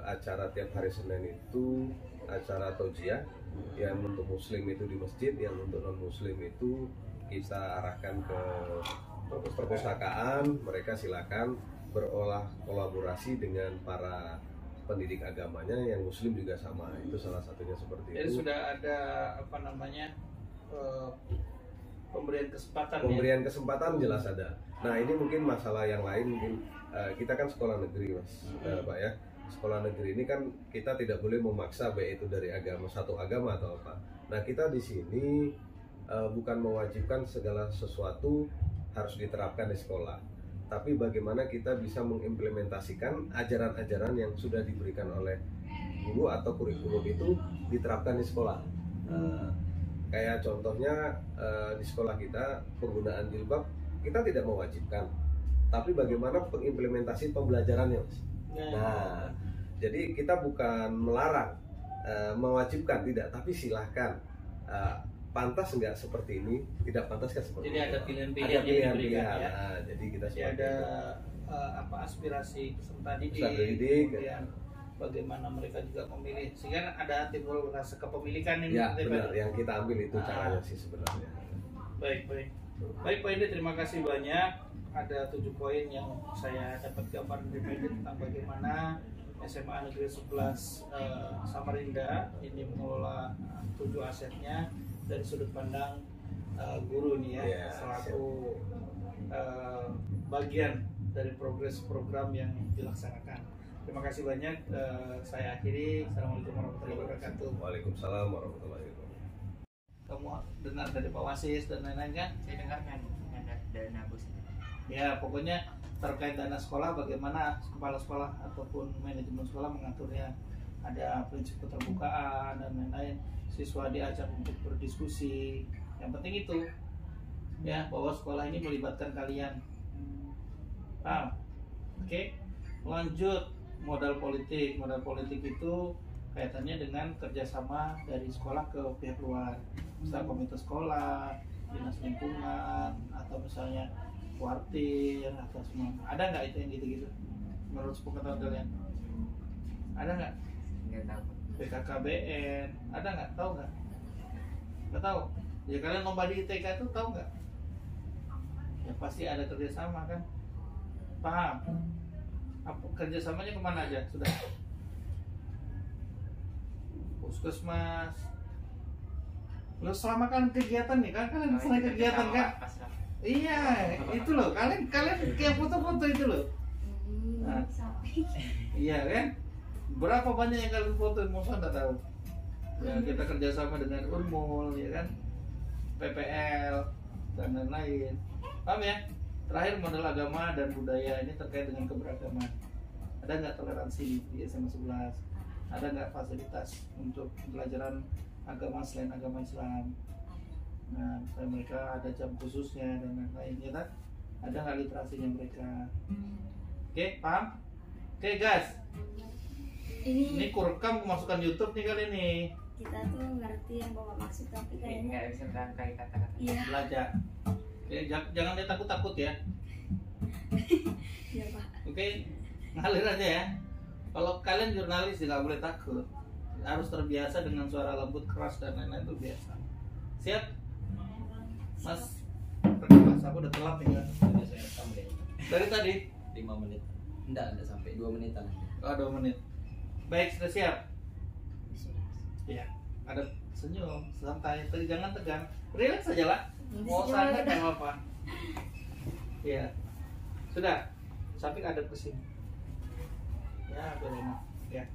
acara tiap hari Senin itu acara taujiah, yang untuk muslim itu di masjid, yang untuk non muslim itu kita arahkan ke perpustakaan. Mereka silakan berolah kolaborasi dengan para pendidik agamanya, yang muslim juga sama. Itu salah satunya seperti jadi itu. Sudah ada pemberian kesempatan jelas ada. Nah ini mungkin masalah yang lain, mungkin kita kan sekolah negeri, Mas, Pak ya. Sekolah negeri ini kan kita tidak boleh memaksa baik itu dari satu agama atau apa. Nah kita di sini bukan mewajibkan segala sesuatu harus diterapkan di sekolah, tapi bagaimana kita bisa mengimplementasikan ajaran-ajaran yang sudah diberikan oleh guru atau kurikulum itu diterapkan di sekolah. Kayak contohnya di sekolah kita penggunaan jilbab kita tidak mewajibkan, tapi bagaimana pengimplementasi pembelajarannya, Mas. Nah, jadi kita bukan melarang, mewajibkan tidak, tapi silahkan. Pantas enggak seperti ini, tidak pantas kan seperti ini. Jadi ada pilihan-pilihan ya. Nah, jadi kita ada aspirasi peserta didik, kemudian bagaimana mereka juga memilih, sehingga ada timbul rasa kepemilikan ini. Ya benar, yang kita ambil itu caranya sih sebenarnya. Baik Pak Henry, terima kasih banyak. Ada 7 poin yang saya dapat gambar dari Pak Henry tentang bagaimana SMA Negeri 11 Samarinda ini mengelola 7 asetnya dari sudut pandang guru nih ya, selaku bagian dari progres program yang dilaksanakan. Terima kasih banyak. Saya akhiri. Assalamualaikum warahmatullahi wabarakatuh. Waalaikumsalam warahmatullahi wabarakatuh. Kamu dengar dari Pak Wasis dan lain-lain kan? Saya dengarkan ada dana bos. Ya, pokoknya terkait dana sekolah, bagaimana kepala sekolah ataupun manajemen sekolah mengaturnya. Ada prinsip keterbukaan dan lain-lain. Siswa diajak untuk berdiskusi. Yang penting itu ya, bahwa sekolah ini melibatkan kalian. Oke, lanjut modal politik. Modal politik itu kaitannya dengan kerjasama dari sekolah ke pihak luar, misalnya komite sekolah, dinas lingkungan, atau misalnya kuartir atau semua. Ada nggak itu yang gitu-gitu? Menurut sepengetahuan kalian? Ada nggak? Nggak tahu. BKKBN, ada nggak? Tahu nggak? Nggak tahu. Ya kalian lomba di ITK itu tahu nggak? Ya pasti ada kerjasama kan? Paham? Apa kerjasamanya kemana aja? Sudah? Puskesmas. Lo selama kalian kegiatan nih kan? Kalian selama kegiatan kan? Iya, itu loh. Kalian kayak foto-foto itu loh. Nah, iya kan? Berapa banyak yang kalian foto? Masa nggak tahu? Ya kita kerjasama dengan Unmul, ya kan? PPL dan lain-lain. Paham ya? Terakhir modal agama dan budaya ini terkait dengan keberagaman. Ada nggak toleransi di SMA 11? Ada nggak fasilitas untuk pembelajaran agama selain agama Islam? Nah, misalnya mereka ada jam khususnya dan lain-lain, ya kan? Ada nggak literasinya mereka? Oke, paham? Oke, guys. Ini kurekam kemasukan YouTube nih kali ini. Kita tuh ngerti yang Bapak maksud, tapi kayaknya Nggak bisa merangkai kata-kata. iya. Belajar. Oke, jangan dia takut-takut ya. Iya Pak. Oke, ngalir aja ya. Kalau kalian jurnalis nggak boleh takut. Harus terbiasa dengan suara lembut, keras dan lain-lain itu biasa. Siap? Mas, mas aku udah telat nih kan? Saya rekam deh. Dari tadi? 5 menit. Enggak sampai 2 menitan. Oh, 2 menit. Baik, sudah siap? Iya. Ada senyum, santai, jangan tegang. Relax aja lah. Mau santai nggak apa-apa. Iya. Sudah. Sampai ada kesini. Ya, biar enak. Ya.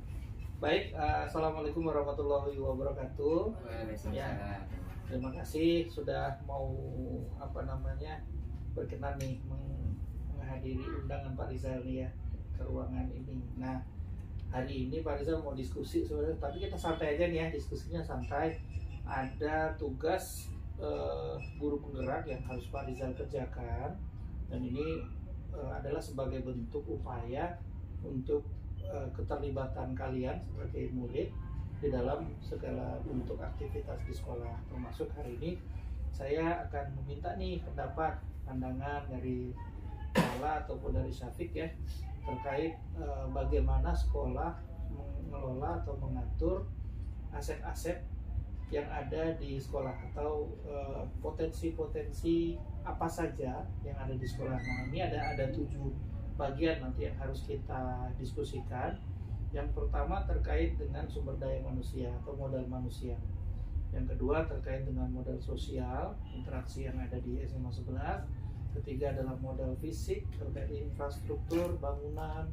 Baik, assalamualaikum warahmatullahi wabarakatuh. Ya. Terima kasih sudah mau berkenan nih menghadiri undangan Pak Rizal nih ya ke ruangan ini. Nah, hari ini Pak Rizal mau diskusi sebenarnya, tapi kita santai aja nih ya, diskusinya santai. Ada tugas guru penggerak yang harus Pak Rizal kerjakan, dan ini adalah sebagai bentuk upaya untuk keterlibatan kalian sebagai murid di dalam segala bentuk aktivitas di sekolah. Termasuk hari ini saya akan meminta nih pendapat, pandangan dari Lala ataupun dari Syafiq ya terkait bagaimana sekolah mengelola atau mengatur aset-aset yang ada di sekolah, atau potensi-potensi apa saja yang ada di sekolah. Nah, ini ada 7 bagian nanti yang harus kita diskusikan. Yang pertama terkait dengan sumber daya manusia atau modal manusia. Yang kedua terkait dengan modal sosial, interaksi yang ada di SMA 11. Ketiga adalah modal fisik terkait infrastruktur, bangunan,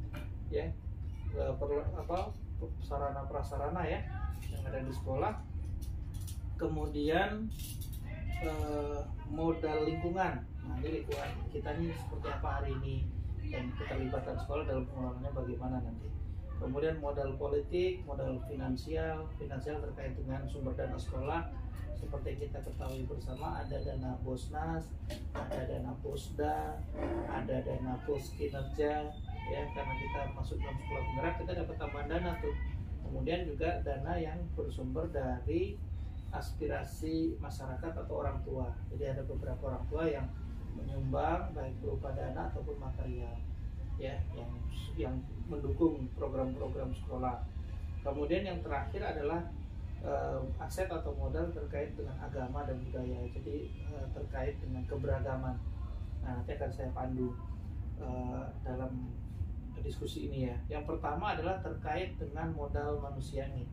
ya, sarana prasarana ya yang ada di sekolah. Kemudian modal lingkungan. Nah, ini lingkungan kita nih seperti apa hari ini, dan keterlibatan sekolah dalam pengelolaannya bagaimana nanti. Kemudian modal politik, modal finansial terkait dengan sumber dana sekolah. Seperti kita ketahui bersama, ada dana Bosnas, ada dana Posda, ada dana pos kinerja, ya, karena kita masuk dalam sekolah penggerak kita dapat tambahan dana tuh. Kemudian juga dana yang bersumber dari aspirasi masyarakat atau orang tua. Jadi ada beberapa orang tua yang menyumbang baik berupa dana ataupun material, ya, yang mendukung program-program sekolah. Kemudian yang terakhir adalah aset atau modal terkait dengan agama dan budaya. Jadi terkait dengan keberagaman. Nah, nanti akan saya pandu dalam diskusi ini ya. Yang pertama adalah terkait dengan modal manusia nih,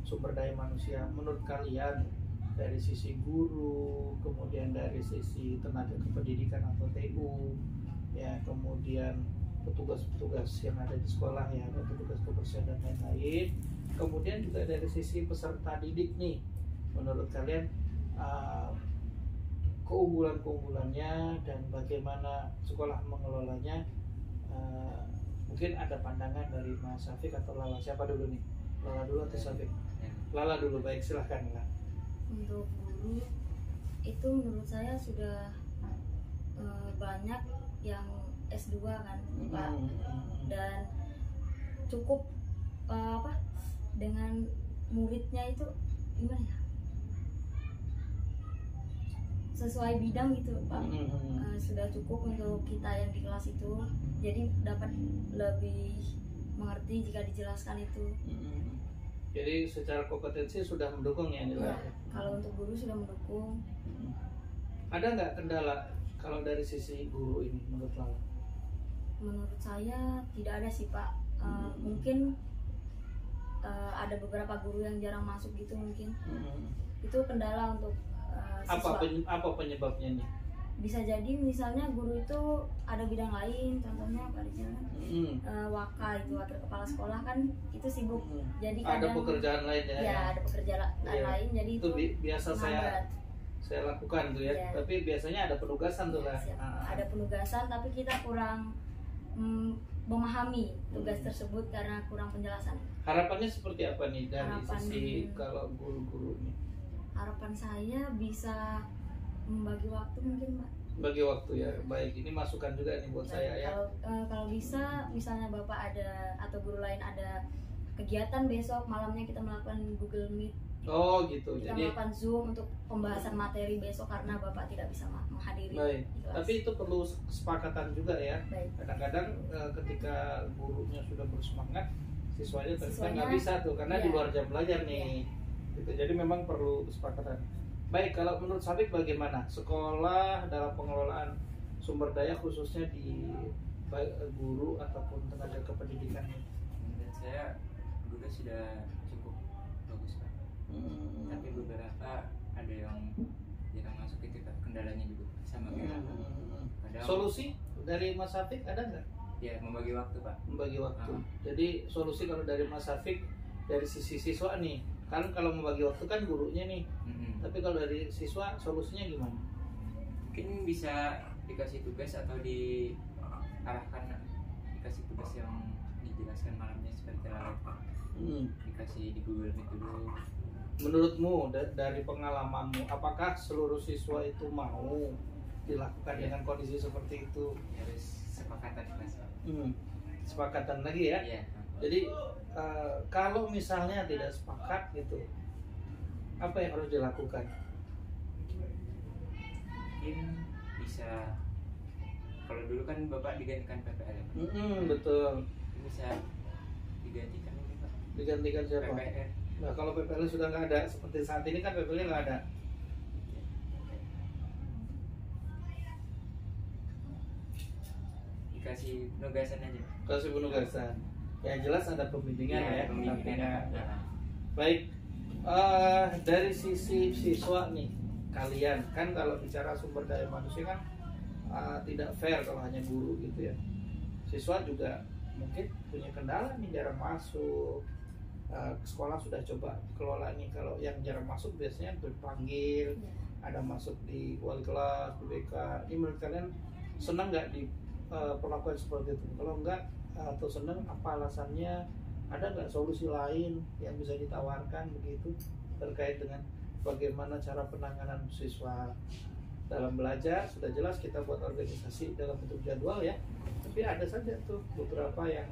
sumber daya manusia. Menurut kalian dari sisi guru, kemudian dari sisi tenaga kependidikan atau TU, ya, kemudian petugas-petugas yang ada di sekolah ya, ada petugas kebersihan dan lain-lain. Kemudian juga dari sisi peserta didik nih, menurut kalian keunggulan-keunggulannya dan bagaimana sekolah mengelolanya. Mungkin ada pandangan dari Mas Syafiq atau Lala. Siapa dulu nih? Lala dulu atau Syafiq? Lala dulu, baik, silahkan Lala. Untuk guru itu menurut saya sudah banyak yang S2 kan Pak, dan cukup dengan muridnya itu gimana ya, sesuai bidang gitu Pak. Sudah cukup untuk kita yang di kelas itu, jadi dapat lebih mengerti jika dijelaskan itu. Jadi secara kompetensi sudah mendukung ya nilai. Kalau untuk guru sudah mendukung. Ada nggak kendala kalau dari sisi guru ini menurut Lala? Menurut saya tidak ada sih Pak. Mungkin ada beberapa guru yang jarang masuk gitu mungkin. Itu kendala untuk siswa. Apa penyebabnya nih? Bisa jadi misalnya guru itu ada bidang lain, contohnya pada jalan wakil kepala sekolah kan itu sibuk. Jadi ada kadang pekerjaan lain ya? Ya, ada pekerjaan lain, jadi itu biasa saya lakukan tuh ya. Tapi biasanya ada penugasan tuh lah. Ada penugasan, tapi kita kurang memahami tugas tersebut karena kurang penjelasan. Harapannya seperti apa nih dari sisi kalau guru-guru ini? Harapan saya bisa membagi waktu mungkin Pak. Bagi waktu ya, baik, ini masukan juga nih buat saya ya. Kalau bisa, misalnya Bapak ada atau guru lain ada kegiatan besok malamnya kita melakukan Google Meet. Oh gitu. Kita jadi melakukan Zoom untuk pembahasan materi besok karena Bapak tidak bisa menghadiri. Baik. Di kelas. Tapi itu perlu kesepakatan juga ya. Baik. Kadang-kadang ketika gurunya sudah bersemangat, siswanya ternyata nggak bisa tuh karena di luar jam belajar nih. Gitu. Jadi memang perlu kesepakatan. Baik, kalau menurut Sabik bagaimana sekolah dalam pengelolaan sumber daya khususnya di guru ataupun tenaga kependidikan? Menurut saya juga sudah cukup bagus Pak. Tapi beberapa ada yang jarang masuk itu Pak, kendalanya juga sama kayak Solusi dari Mas Sabik ada nggak? Ya, membagi waktu Pak. Membagi waktu. Jadi solusi kalau dari Mas Sabik dari sisi siswa nih, kan kalau membagi waktu kan gurunya nih. Tapi kalau dari siswa solusinya gimana? Mungkin bisa dikasih tugas atau diarahkan dikasih tugas yang dijelaskan malamnya seperti lalat Pak. Dikasih di Google Meet dulu. Menurutmu dari pengalamanmu, apakah seluruh siswa itu mau dilakukan dengan kondisi seperti itu? Harus sepakatan kelas Pak. Sepakatan lagi ya. Iya. Jadi kalau misalnya tidak sepakat gitu, apa yang harus dilakukan? Mungkin bisa, kalau dulu kan Bapak digantikan PPL ya Pak? Betul. Bisa digantikan ini Pak. Digantikan siapa? PPL. Nah kalau PPL sudah nggak ada, seperti saat ini kan PPL nggak ada. Dikasih penugasan aja. Kasih penugasan. Yang jelas ada pembimbingan ya. Pembimbingan. Baik. Dari sisi siswa nih, kalian kan kalau bicara sumber daya manusia kan tidak fair kalau hanya guru gitu ya. Siswa juga mungkin punya kendala nih, jarang masuk. Sekolah sudah coba kelola nih, kalau yang jarang masuk biasanya dipanggil, ada masuk di wali kelas, BK. Ini menurut kalian senang nggak diperlakukan seperti itu? Kalau enggak atau senang, apa alasannya? Ada nggak solusi lain yang bisa ditawarkan begitu terkait dengan bagaimana cara penanganan siswa dalam belajar? Sudah jelas kita buat organisasi dalam bentuk jadwal ya, tapi ada saja tuh beberapa yang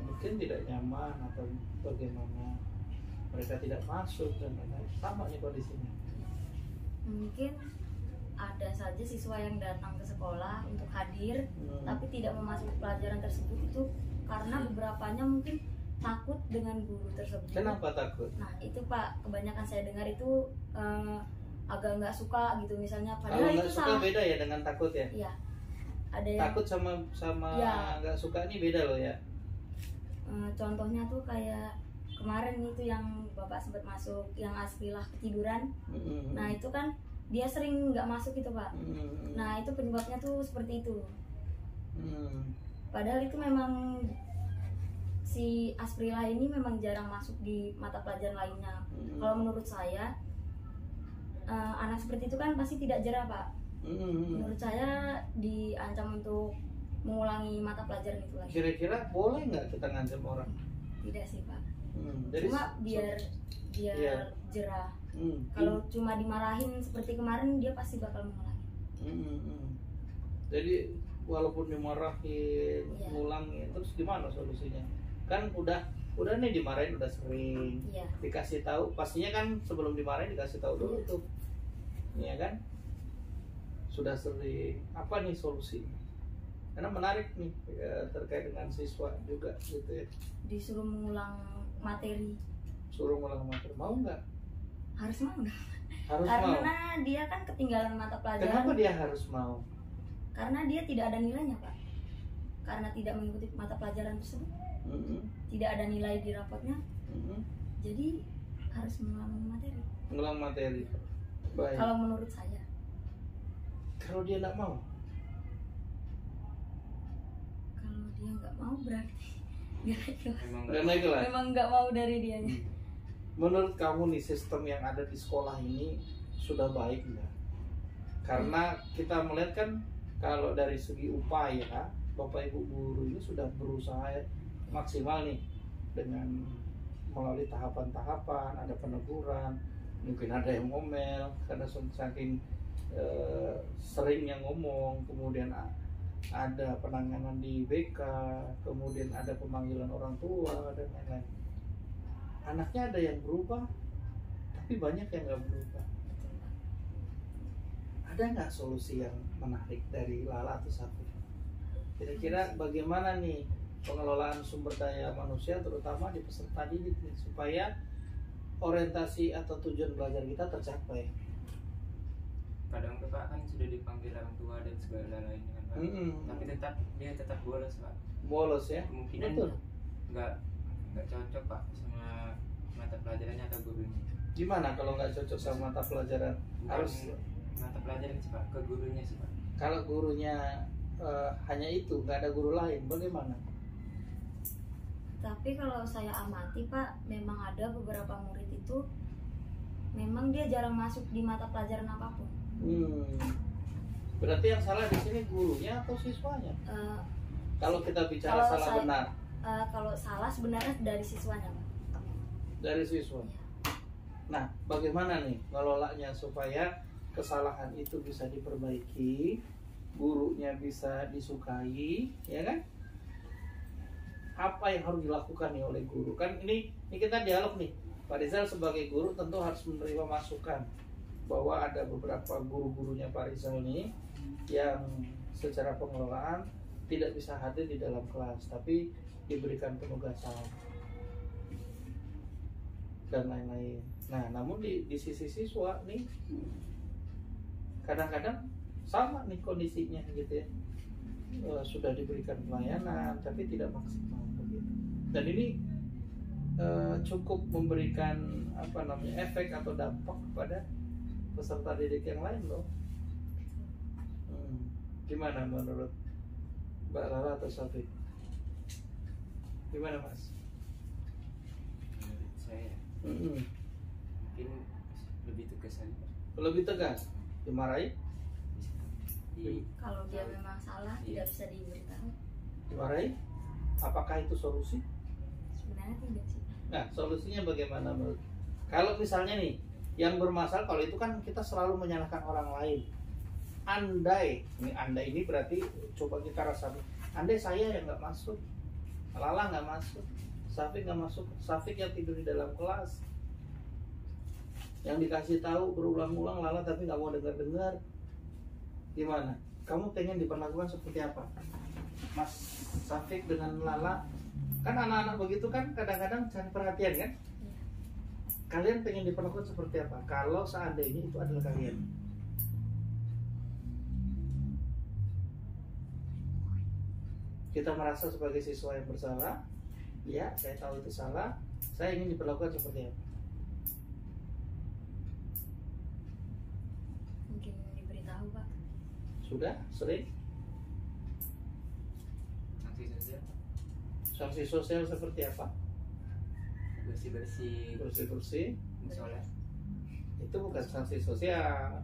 mungkin tidak nyaman atau bagaimana mereka tidak masuk dan lain-lain. Sama nih kondisinya. Mungkin ada saja siswa yang datang ke sekolah untuk hadir tapi tidak memasuki pelajaran tersebut, itu karena beberapanya mungkin takut dengan guru tersebut. Kenapa takut? Nah itu Pak, kebanyakan saya dengar itu agak nggak suka gitu misalnya. Padahal itu suka salah. Beda ya dengan takut ya? Iya. Ada yang takut sama nggak suka ini beda loh ya. Contohnya tuh kayak kemarin itu yang Bapak sempat masuk, yang Asfilah ketiduran. Nah itu kan dia sering nggak masuk gitu Pak. Nah itu penyebabnya tuh seperti itu. Padahal itu memang si Asprila ini memang jarang masuk di mata pelajaran lainnya. Kalau menurut saya anak seperti itu kan pasti tidak jerah Pak. Menurut saya diancam untuk mengulangi mata pelajaran itu lagi. Kira-kira boleh nggak kita ngancam orang? Tidak sih Pak. Jadi cuma biar jerah. Kalau cuma dimarahin seperti kemarin, dia pasti bakal mengulangi. Jadi walaupun dimarahin, ngulangin, terus gimana solusinya? Kan udah nih dimarahin udah sering, dikasih tahu, pastinya kan sebelum dimarahin dikasih tahu dulu tuh, ya kan? Sudah sering, apa nih solusinya? Karena menarik nih terkait dengan siswa juga gitu ya. Disuruh mengulang materi. Suruh mengulang materi, mau nggak? Harus mau nggak? Harus karena mau. dia kan ketinggalan mata pelajaran. Kenapa dia harus mau? Karena dia tidak ada nilainya, Pak. Karena tidak mengikuti mata pelajaran tersebut. Tidak ada nilai di rapotnya. Jadi harus mengulang materi. Mengulang materi. Baik. Kalau menurut saya. Kalau dia nggak mau? Kalau dia nggak mau berarti nggak ikhlas. Memang nggak mau dari dianya. Menurut kamu nih sistem yang ada di sekolah ini sudah baik nggak? Karena kita melihat kan kalau dari segi upaya Bapak Ibu guru ini sudah berusaha maksimal nih dengan melalui tahapan-tahapan, ada peneguran, mungkin ada yang ngomel karena saking seringnya ngomong, kemudian ada penanganan di BK, kemudian ada pemanggilan orang tua dan lain-lain. Anaknya ada yang berubah, tapi banyak yang nggak berubah. Ada nggak solusi yang menarik dari Lala atau Safik? Kira-kira bagaimana nih pengelolaan sumber daya manusia terutama di peserta didik nih, supaya orientasi atau tujuan belajar kita tercapai? Kadang tuh Pak kan sudah dipanggil orang tua dan segala lainnya kan Pak. Tapi dia tetap bolos Pak. Bolos ya? Kemungkinan nggak cocok Pak sama mata pelajarannya atau gurunya. Gimana kalau nggak cocok sama mata pelajaran? Harus mata pelajaran sih Pak, ke gurunya sih Pak. Kalau gurunya hanya itu, nggak ada guru lain, bagaimana? Tapi kalau saya amati Pak, memang ada beberapa murid itu memang dia jarang masuk di mata pelajaran apapun. Berarti yang salah di sini gurunya atau siswanya? Kalau kita bicara salah benar. Kalau salah sebenarnya dari siswanya Pak. Dari siswa. Nah, bagaimana nih ngelolanya supaya kesalahan itu bisa diperbaiki, gurunya bisa disukai, ya kan? Apa yang harus dilakukan nih oleh guru? Kan ini kita dialog nih. Pak Rizal sebagai guru tentu harus menerima masukan bahwa ada beberapa guru-gurunya Pak Rizal ini yang secara pengelolaan tidak bisa hadir di dalam kelas, tapi diberikan penugasan dan lain-lain. Nah, namun di sisi siswa nih kadang-kadang sama nih kondisinya gitu ya. Sudah diberikan pelayanan tapi tidak maksimal begitu. Dan ini cukup memberikan efek atau dampak kepada peserta didik yang lain loh. Gimana menurut Mbak Lala atau Safik? Gimana Mas? Menurut saya mungkin lebih tegas aja. Lebih tegas? Dimarahi? Kalau dia memang salah tidak bisa diberitahu. Dimarahi? Apakah itu solusi? Sebenarnya tidak sih. Nah, solusinya bagaimana menurut? Kalau misalnya nih yang bermasalah, kalau itu kan kita selalu menyalahkan orang lain. Andai ini berarti coba kita rasakan. Andai saya yang nggak masuk, Lala nggak masuk, Safik nggak masuk, Safik yang tidur di dalam kelas, yang dikasih tahu berulang-ulang Lala tapi nggak mau dengar-dengar. Gimana? Kamu pengen diperlakukan seperti apa? Mas Safik dengan Lala, kan anak-anak begitu kan kadang-kadang cari perhatian kan? Kalian pengen diperlakukan seperti apa? Kalau seandainya itu adalah kalian. Kita merasa sebagai siswa yang bersalah, ya saya tahu itu salah, saya ingin diperlakukan seperti apa? Mungkin diberitahu Pak. Sudah? Sering? Sanksi sosial. Sanksi sosial seperti apa? Bersih-bersih. Bersih-bersih. Musola. Itu bukan sanksi sosial.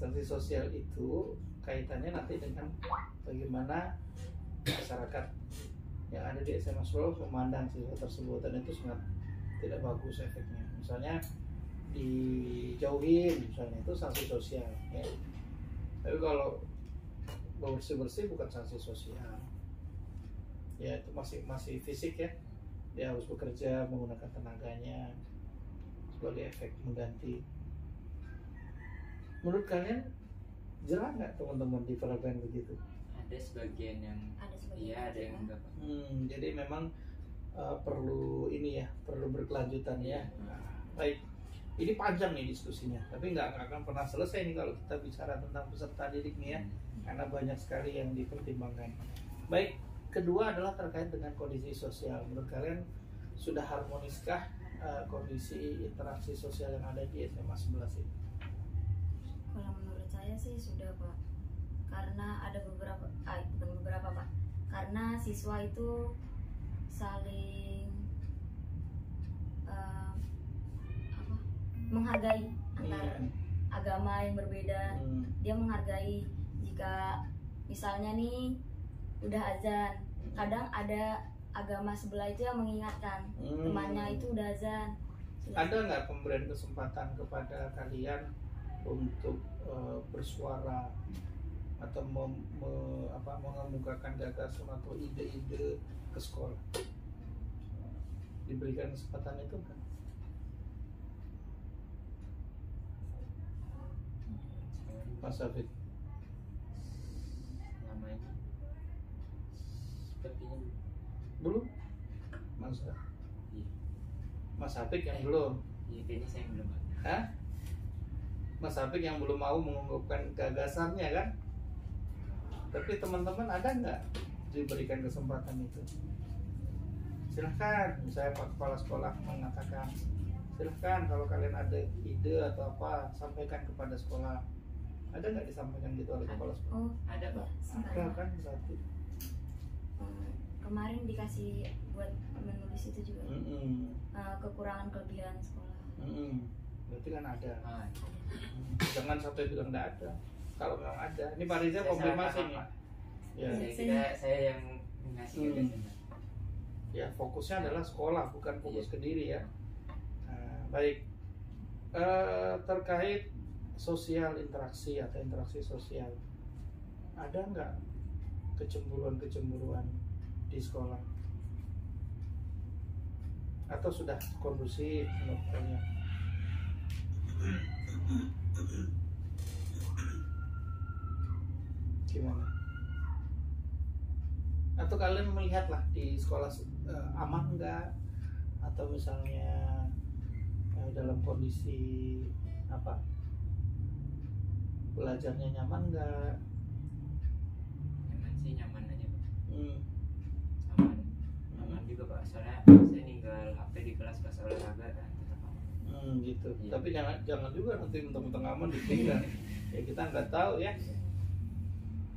Sanksi sosial itu kaitannya nanti dengan bagaimana masyarakat yang ada di SMA Solo memandang siswa tersebut, dan itu sangat tidak bagus efeknya. Misalnya dijauhin, misalnya itu sanksi sosial ya. Tapi kalau bersih bukan sanksi sosial. Ya itu masih fisik ya. Dia harus bekerja menggunakan tenaganya sebagai efek mengganti. Menurut kalian jerah nggak teman-teman diperlakukan begitu? Ada sebagian yang iya, ada yang enggak. Jadi memang perlu ini ya, perlu berkelanjutan ya. Nah, baik, ini panjang nih diskusinya, tapi nggak akan pernah selesai nih kalau kita bicara tentang peserta didik nih ya, karena banyak sekali yang dipertimbangkan. Baik, kedua adalah terkait dengan kondisi sosial. Menurut kalian sudah harmoniskah kondisi interaksi sosial yang ada di SMA 11 ini? Kalau menurut saya sih sudah Pak, karena ada bukan beberapa Pak, karena siswa itu saling menghargai antara agama yang berbeda. Dia menghargai jika misalnya nih udah azan, kadang ada agama sebelah itu yang mengingatkan temannya itu udah azan. Ada nggak pemberian kesempatan kepada kalian untuk bersuara atau mengemukakan gagasan atau ide-ide ke sekolah? Diberikan kesempatan itu kan? Mas Hafid? Selama ini sepertinya belum? Mas iya. Mas Hafid yang belum? Iya, kayaknya saya belum. Hah? Mas Hafid yang belum mau mengungkapkan gagasannya kan? Tapi teman-teman ada nggak diberikan kesempatan itu? Silahkan, misalnya Pak Kepala Sekolah mengatakan, silahkan kalau kalian ada ide atau apa, sampaikan kepada sekolah. Ada nggak disampaikan gitu oleh Kepala Sekolah? Oh, ada Pak. Ada kan satu. Kemarin dikasih buat menulis itu juga. Kekurangan kelebihan sekolah. Berarti kan ada. Jangan sampai bilang nggak ada. Kalau memang ada, ini Pak Riza konfirmasi nih. Ya. Saya yang ngasih gagasan. Ya, fokusnya adalah sekolah, bukan fokus ke diri ya. Nah, baik. Terkait sosial interaksi atau interaksi sosial, ada nggak kecemburuan di sekolah? Atau sudah kondusif menurut kalian? Gimana? Atau kalian melihatlah di sekolah aman nggak? Atau misalnya dalam kondisi apa? Belajarnya nyaman nggak? Nyaman sih, nyaman aja Pak. Aman juga Pak, soalnya saya ninggal HP di kelas pas olahraga kan tetap aman. Gitu. Iya. Tapi jangan juga nanti mentang-mentang aman ditinggal. Ya kita nggak tahu ya.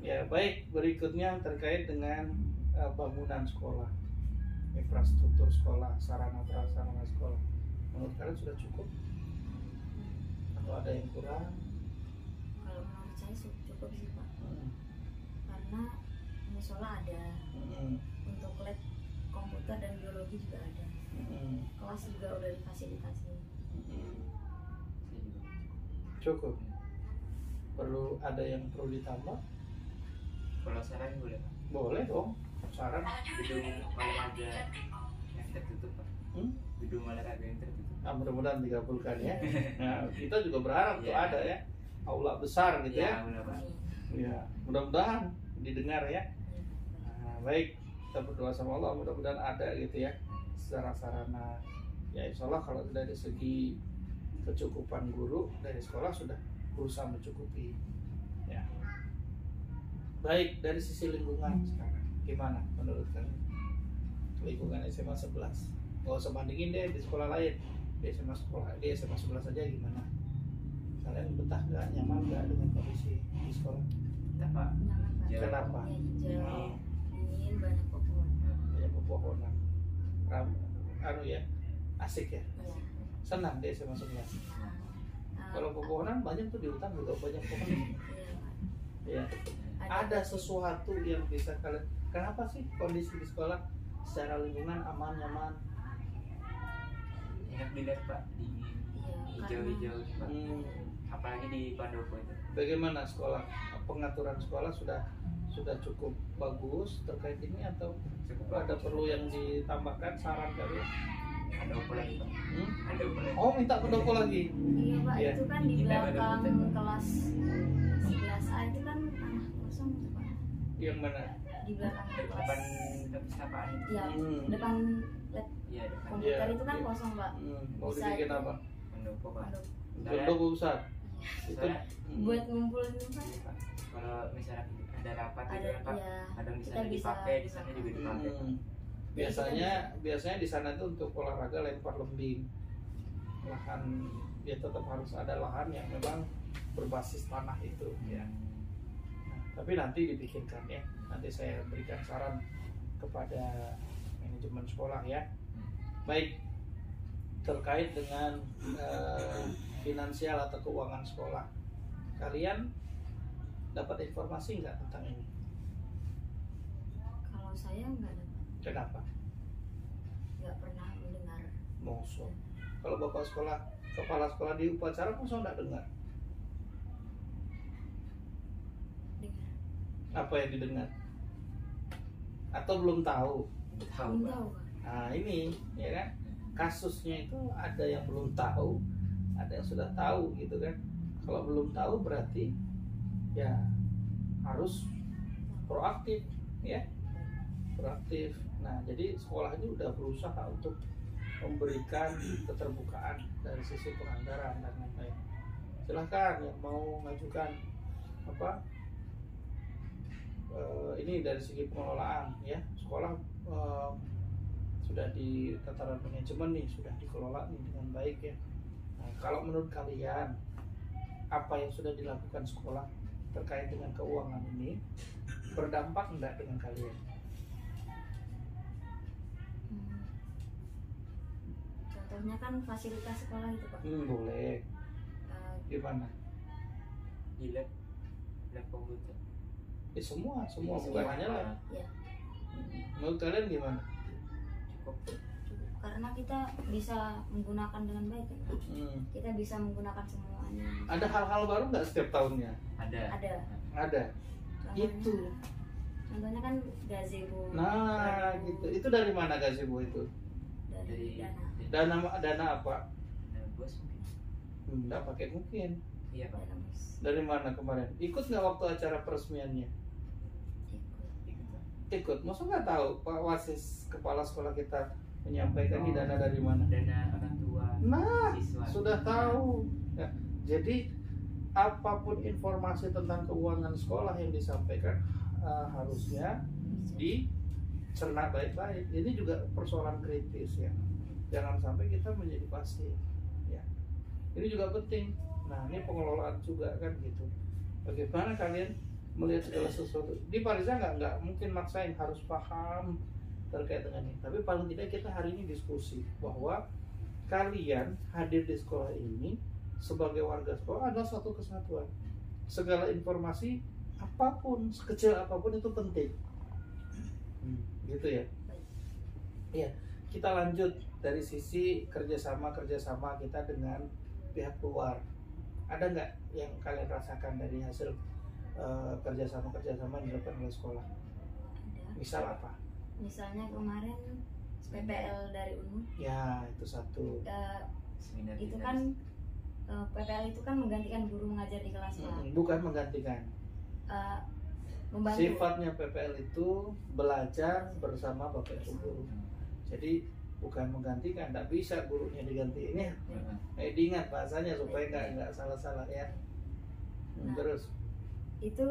Ya baik, berikutnya terkait dengan bangunan sekolah, infrastruktur sekolah, sarana prasarana sekolah. Menurut kalian sudah cukup? Atau ada yang kurang? Kalau menurut saya cukup sih Pak, karena musola ada, untuk lab komputer dan biologi juga ada, kelas juga udah difasilitasi. Cukup. Perlu ada yang perlu ditambah? Kalau saran boleh Pak? Boleh dong. Saran. Gedung olahraga yang tertutup Pak. Gedung olahraga yang tertutup. Mudah-mudahan dikabulkan ya. Nah, kita juga berharap tuh ada ya aula besar gitu ya. Ya, mudah-mudahan didengar ya. Nah, baik, kita berdoa sama Allah mudah-mudahan ada gitu ya secara sarana. Ya insya Allah kalau dari segi kecukupan guru dari sekolah sudah berusaha mencukupi. Ya. Baik, dari sisi lingkungan sekarang gimana menurut kalian? Lingkungan SMA 11. Gak usah bandingin deh di sekolah lain. Di SMA 11 aja gimana? Kalian betah nggak, nyaman nggak dengan kondisi di sekolah? Kita Pak. Kenapa? Hijau, dingin, banyak pepohonan. Banyak pepohonan. Ya, asik ya. Senang di SMA 11. Kalau pepohonan banyak tuh di hutan juga banyak pohon. Ya. Ada sesuatu yang bisa kalian. Kenapa sih kondisi di sekolah secara lingkungan aman, nyaman? Enak dilihat Pak, dingin, hijau-hijau Pak. apalagi di Pandopo itu. Bagaimana sekolah, pengaturan sekolah sudah cukup bagus terkait ini atau ada perlu yang ditambahkan saran kalian? Pandopo lagi Pak. Pandopo lagi. Oh, minta pendopo lagi. Iya Pak, Iya. itu kan di Kita belakang ada kelas 11A itu kan tanah kosong itu Pak. Yang mana? Di belakang Depan kelas. perpustakaan. Ya, Hmm. depan lab Iya, depan komputer Iya, itu kan iya. kosong Pak. Mau Bisa dibikin itu. apa? Pandopo Pak. Aduh, Pendopo besar. Itu Soalnya buat ngumpulin Pak. kalau misalnya ada rapat gitu Ada kan Pak, ya. kadang di Kita sana bisa. dipakai, di sana juga dipakai. Biasanya di sana itu untuk olahraga lempar lembing. Lahan ya tetap harus ada lahan yang memang berbasis tanah itu ya. Nah, tapi nanti dipikirkan ya. Nanti saya berikan saran kepada manajemen sekolah ya. Baik, terkait dengan finansial atau keuangan sekolah, kalian dapat informasi nggak tentang ini? Kalau saya nggak dapat, Kenapa? nggak pernah mendengar. Mosok. Kalau bapak sekolah, kepala sekolah di upacara, mosok nggak dengar? Dengar. Apa yang didengar? Atau belum tahu? Tahu Belum Pak. tahu Pak. Nah ini, ya kan? Kasusnya itu ada yang belum tahu, ada yang sudah tahu gitu kan? Kalau belum tahu berarti ya harus proaktif, ya, proaktif. Nah jadi sekolah ini udah berusaha untuk memberikan keterbukaan dari sisi penganggaran dan lain-lain. Silahkan yang mau mengajukan apa ini dari segi pengelolaan ya, sekolah sudah di tataran manajemen nih, sudah dikelola nih dengan baik ya. Nah, kalau menurut kalian apa yang sudah dilakukan sekolah terkait dengan keuangan ini berdampak enggak dengan kalian? Contohnya kan fasilitas sekolah itu Pak. Boleh. Eh, Gimana? Di lab komputer. Semua Iya, bukan hanya lah. ya Menurut kalian gimana? Cukup. karena kita bisa menggunakan dengan baik kan Pak. Kita bisa menggunakan semuanya. Ada hal-hal baru nggak setiap tahunnya? Ada. Ada. Ada. Contohnya- Itu. Contohnya kan gazebo. Nah, baru gitu. Itu dari mana gazebo itu? Dari dana. Dana apa? Ada bos mungkin. Nggak pakai mungkin. Iya Pak. Dana bos. Dari mana kemarin? Ikut nggak waktu acara peresmiannya? Ikut. Ikut. Masa nggak tahu Pak Wasis kepala sekolah kita menyampaikan ini dana dari mana? Dana orang tua. Nah, Siswa. sudah tahu. Ya, jadi apapun informasi tentang keuangan sekolah yang disampaikan harusnya dicerna baik-baik. Ini juga persoalan kritis ya. Jangan sampai kita menjadi pasif. Ya, ini juga penting. Nah, ini pengelolaan juga kan gitu. Bagaimana kalian melihat segala sesuatu? Di Pariza nggak mungkin maksain harus paham terkait dengan ini. Tapi paling tidak kita hari ini diskusi bahwa kalian hadir di sekolah ini sebagai warga sekolah adalah suatu kesatuan. Segala informasi apapun, sekecil apapun itu penting. Gitu ya. Iya, kita lanjut dari sisi kerjasama kita dengan pihak luar. Ada nggak yang kalian rasakan dari hasil kerjasama yang dilakukan oleh sekolah? Ada. Misal apa? Misalnya kemarin PPL dari UNU. Ya, itu satu. Seminar Itu kita. kan PPL itu kan menggantikan guru mengajar di kelas Pak. Bukan menggantikan. Membantu. Sifatnya PPL itu belajar bersama Bapak Ibu guru. Jadi bukan menggantikan, tidak bisa gurunya diganti. Ini diingat bahasanya supaya nggak salah-salah ya. Nah. Terus Itu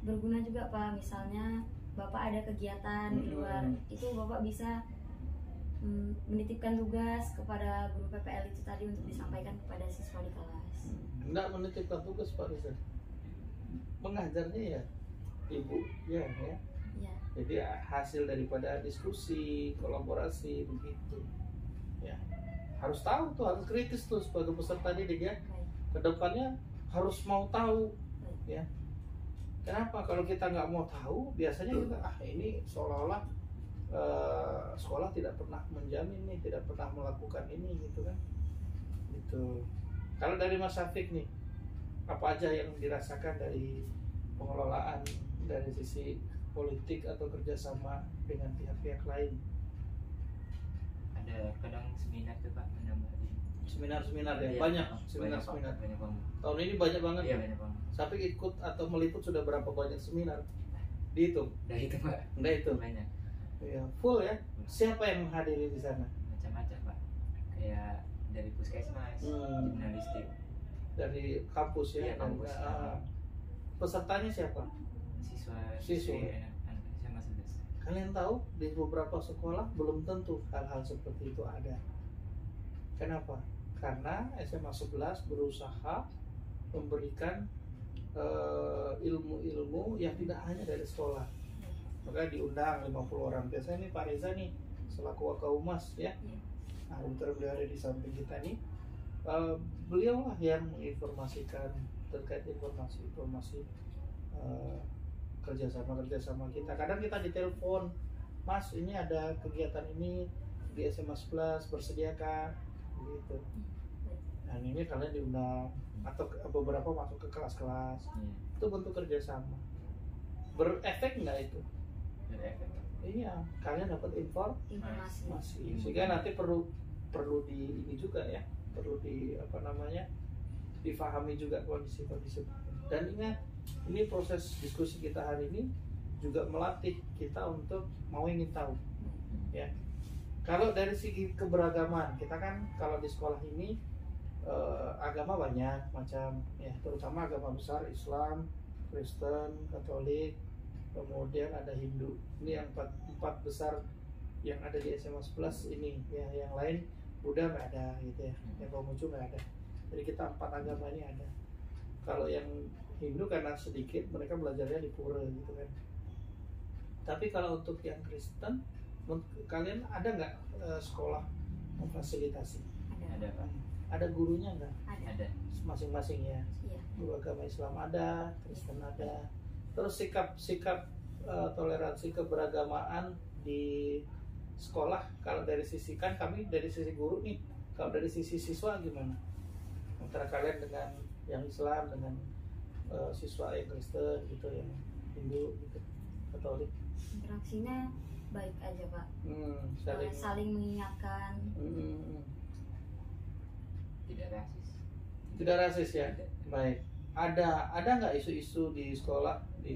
berguna juga Pak. Misalnya Bapak ada kegiatan di luar, itu Bapak bisa menitipkan tugas kepada guru PPL itu tadi untuk disampaikan kepada siswa di kelas. nggak menitipkan tugas Pak Rizal. Mengajarnya ya Ibu ya. Ya. Jadi hasil daripada diskusi, kolaborasi begitu. Ya. Harus tahu tuh, harus kritis tuh sebagai peserta didik ya. Baik. Kedepannya harus mau tahu ya. Kenapa? Kalau kita nggak mau tahu, biasanya kita ini seolah-olah sekolah tidak pernah menjamin nih, tidak pernah melakukan ini gitu kan. Gitu. Kalau dari Mas Syafiq nih, apa aja yang dirasakan dari pengelolaan dari sisi politik atau kerjasama dengan pihak-pihak lain? Ada kadang seminar tuh Pak, menambah Seminar-seminar ya, Iya, banyak Pak. seminar-seminar. Banyak banget. Tahun ini banyak banget. Iya, banyak banget. Tapi ikut atau meliput sudah berapa banyak seminar? Dihitung? Udah itu Pak. Udah itu. Banyak. Ya, full ya. Siapa yang menghadiri di sana? Macam-macam Pak. Kayak dari puskesmas, jurnalistik. Dari kampus ya. Iya, kampus. Pesertanya siapa? Siswa. Anak SMA 11. Kalian tahu di beberapa sekolah belum tentu hal-hal seperti itu ada. Kenapa? Karena SMA 11 berusaha memberikan ilmu-ilmu yang tidak hanya dari sekolah. Maka diundang 50 orang. Biasanya nih Pak Reza nih selaku Wakaumas ya. Nah, beliau ada di samping kita nih. Beliau lah yang menginformasikan terkait informasi-informasi kerjasama kita. Kadang kita ditelepon, Mas ini ada kegiatan ini di SMA 11, bersediakah? Gitu. Nah ini kalian diundang atau beberapa masuk ke kelas-kelas. Itu bentuk kerjasama. Berefek nggak itu? Berefek. Iya, kalian dapat informasi. Sehingga nanti perlu di ini juga ya, perlu difahami juga kondisi-kondisi. Dan ingat, ini proses diskusi kita hari ini juga melatih kita untuk mau ingin tahu ya. Kalau dari segi keberagaman, kita kan kalau di sekolah ini agama banyak macam ya, terutama agama besar Islam, Kristen, Katolik, kemudian ada Hindu. Ini yang empat besar yang ada di SMA 11 ini ya. Yang lain Buddha nggak ada gitu ya, yang Konghucu nggak ada. Jadi kita 4 agama ini ada. Kalau yang Hindu karena sedikit mereka belajarnya di pura gitu kan. Tapi kalau untuk yang Kristen, kalian ada nggak sekolah memfasilitasi? Ada Pak. Ada gurunya nggak? Ada. Masing-masing ya. Iya. Guru agama Islam ada, Kristen ada. Terus sikap toleransi keberagamaan di sekolah kalau dari sisi, kan kami dari sisi guru nih, kalau dari sisi siswa gimana? Antara kalian dengan yang Islam dengan siswa yang Kristen gitu, yang Hindu gitu, Katolik. Interaksinya baik aja Pak. Saling mengingatkan. Tidak rasis ya. Baik. Ada nggak isu-isu di sekolah di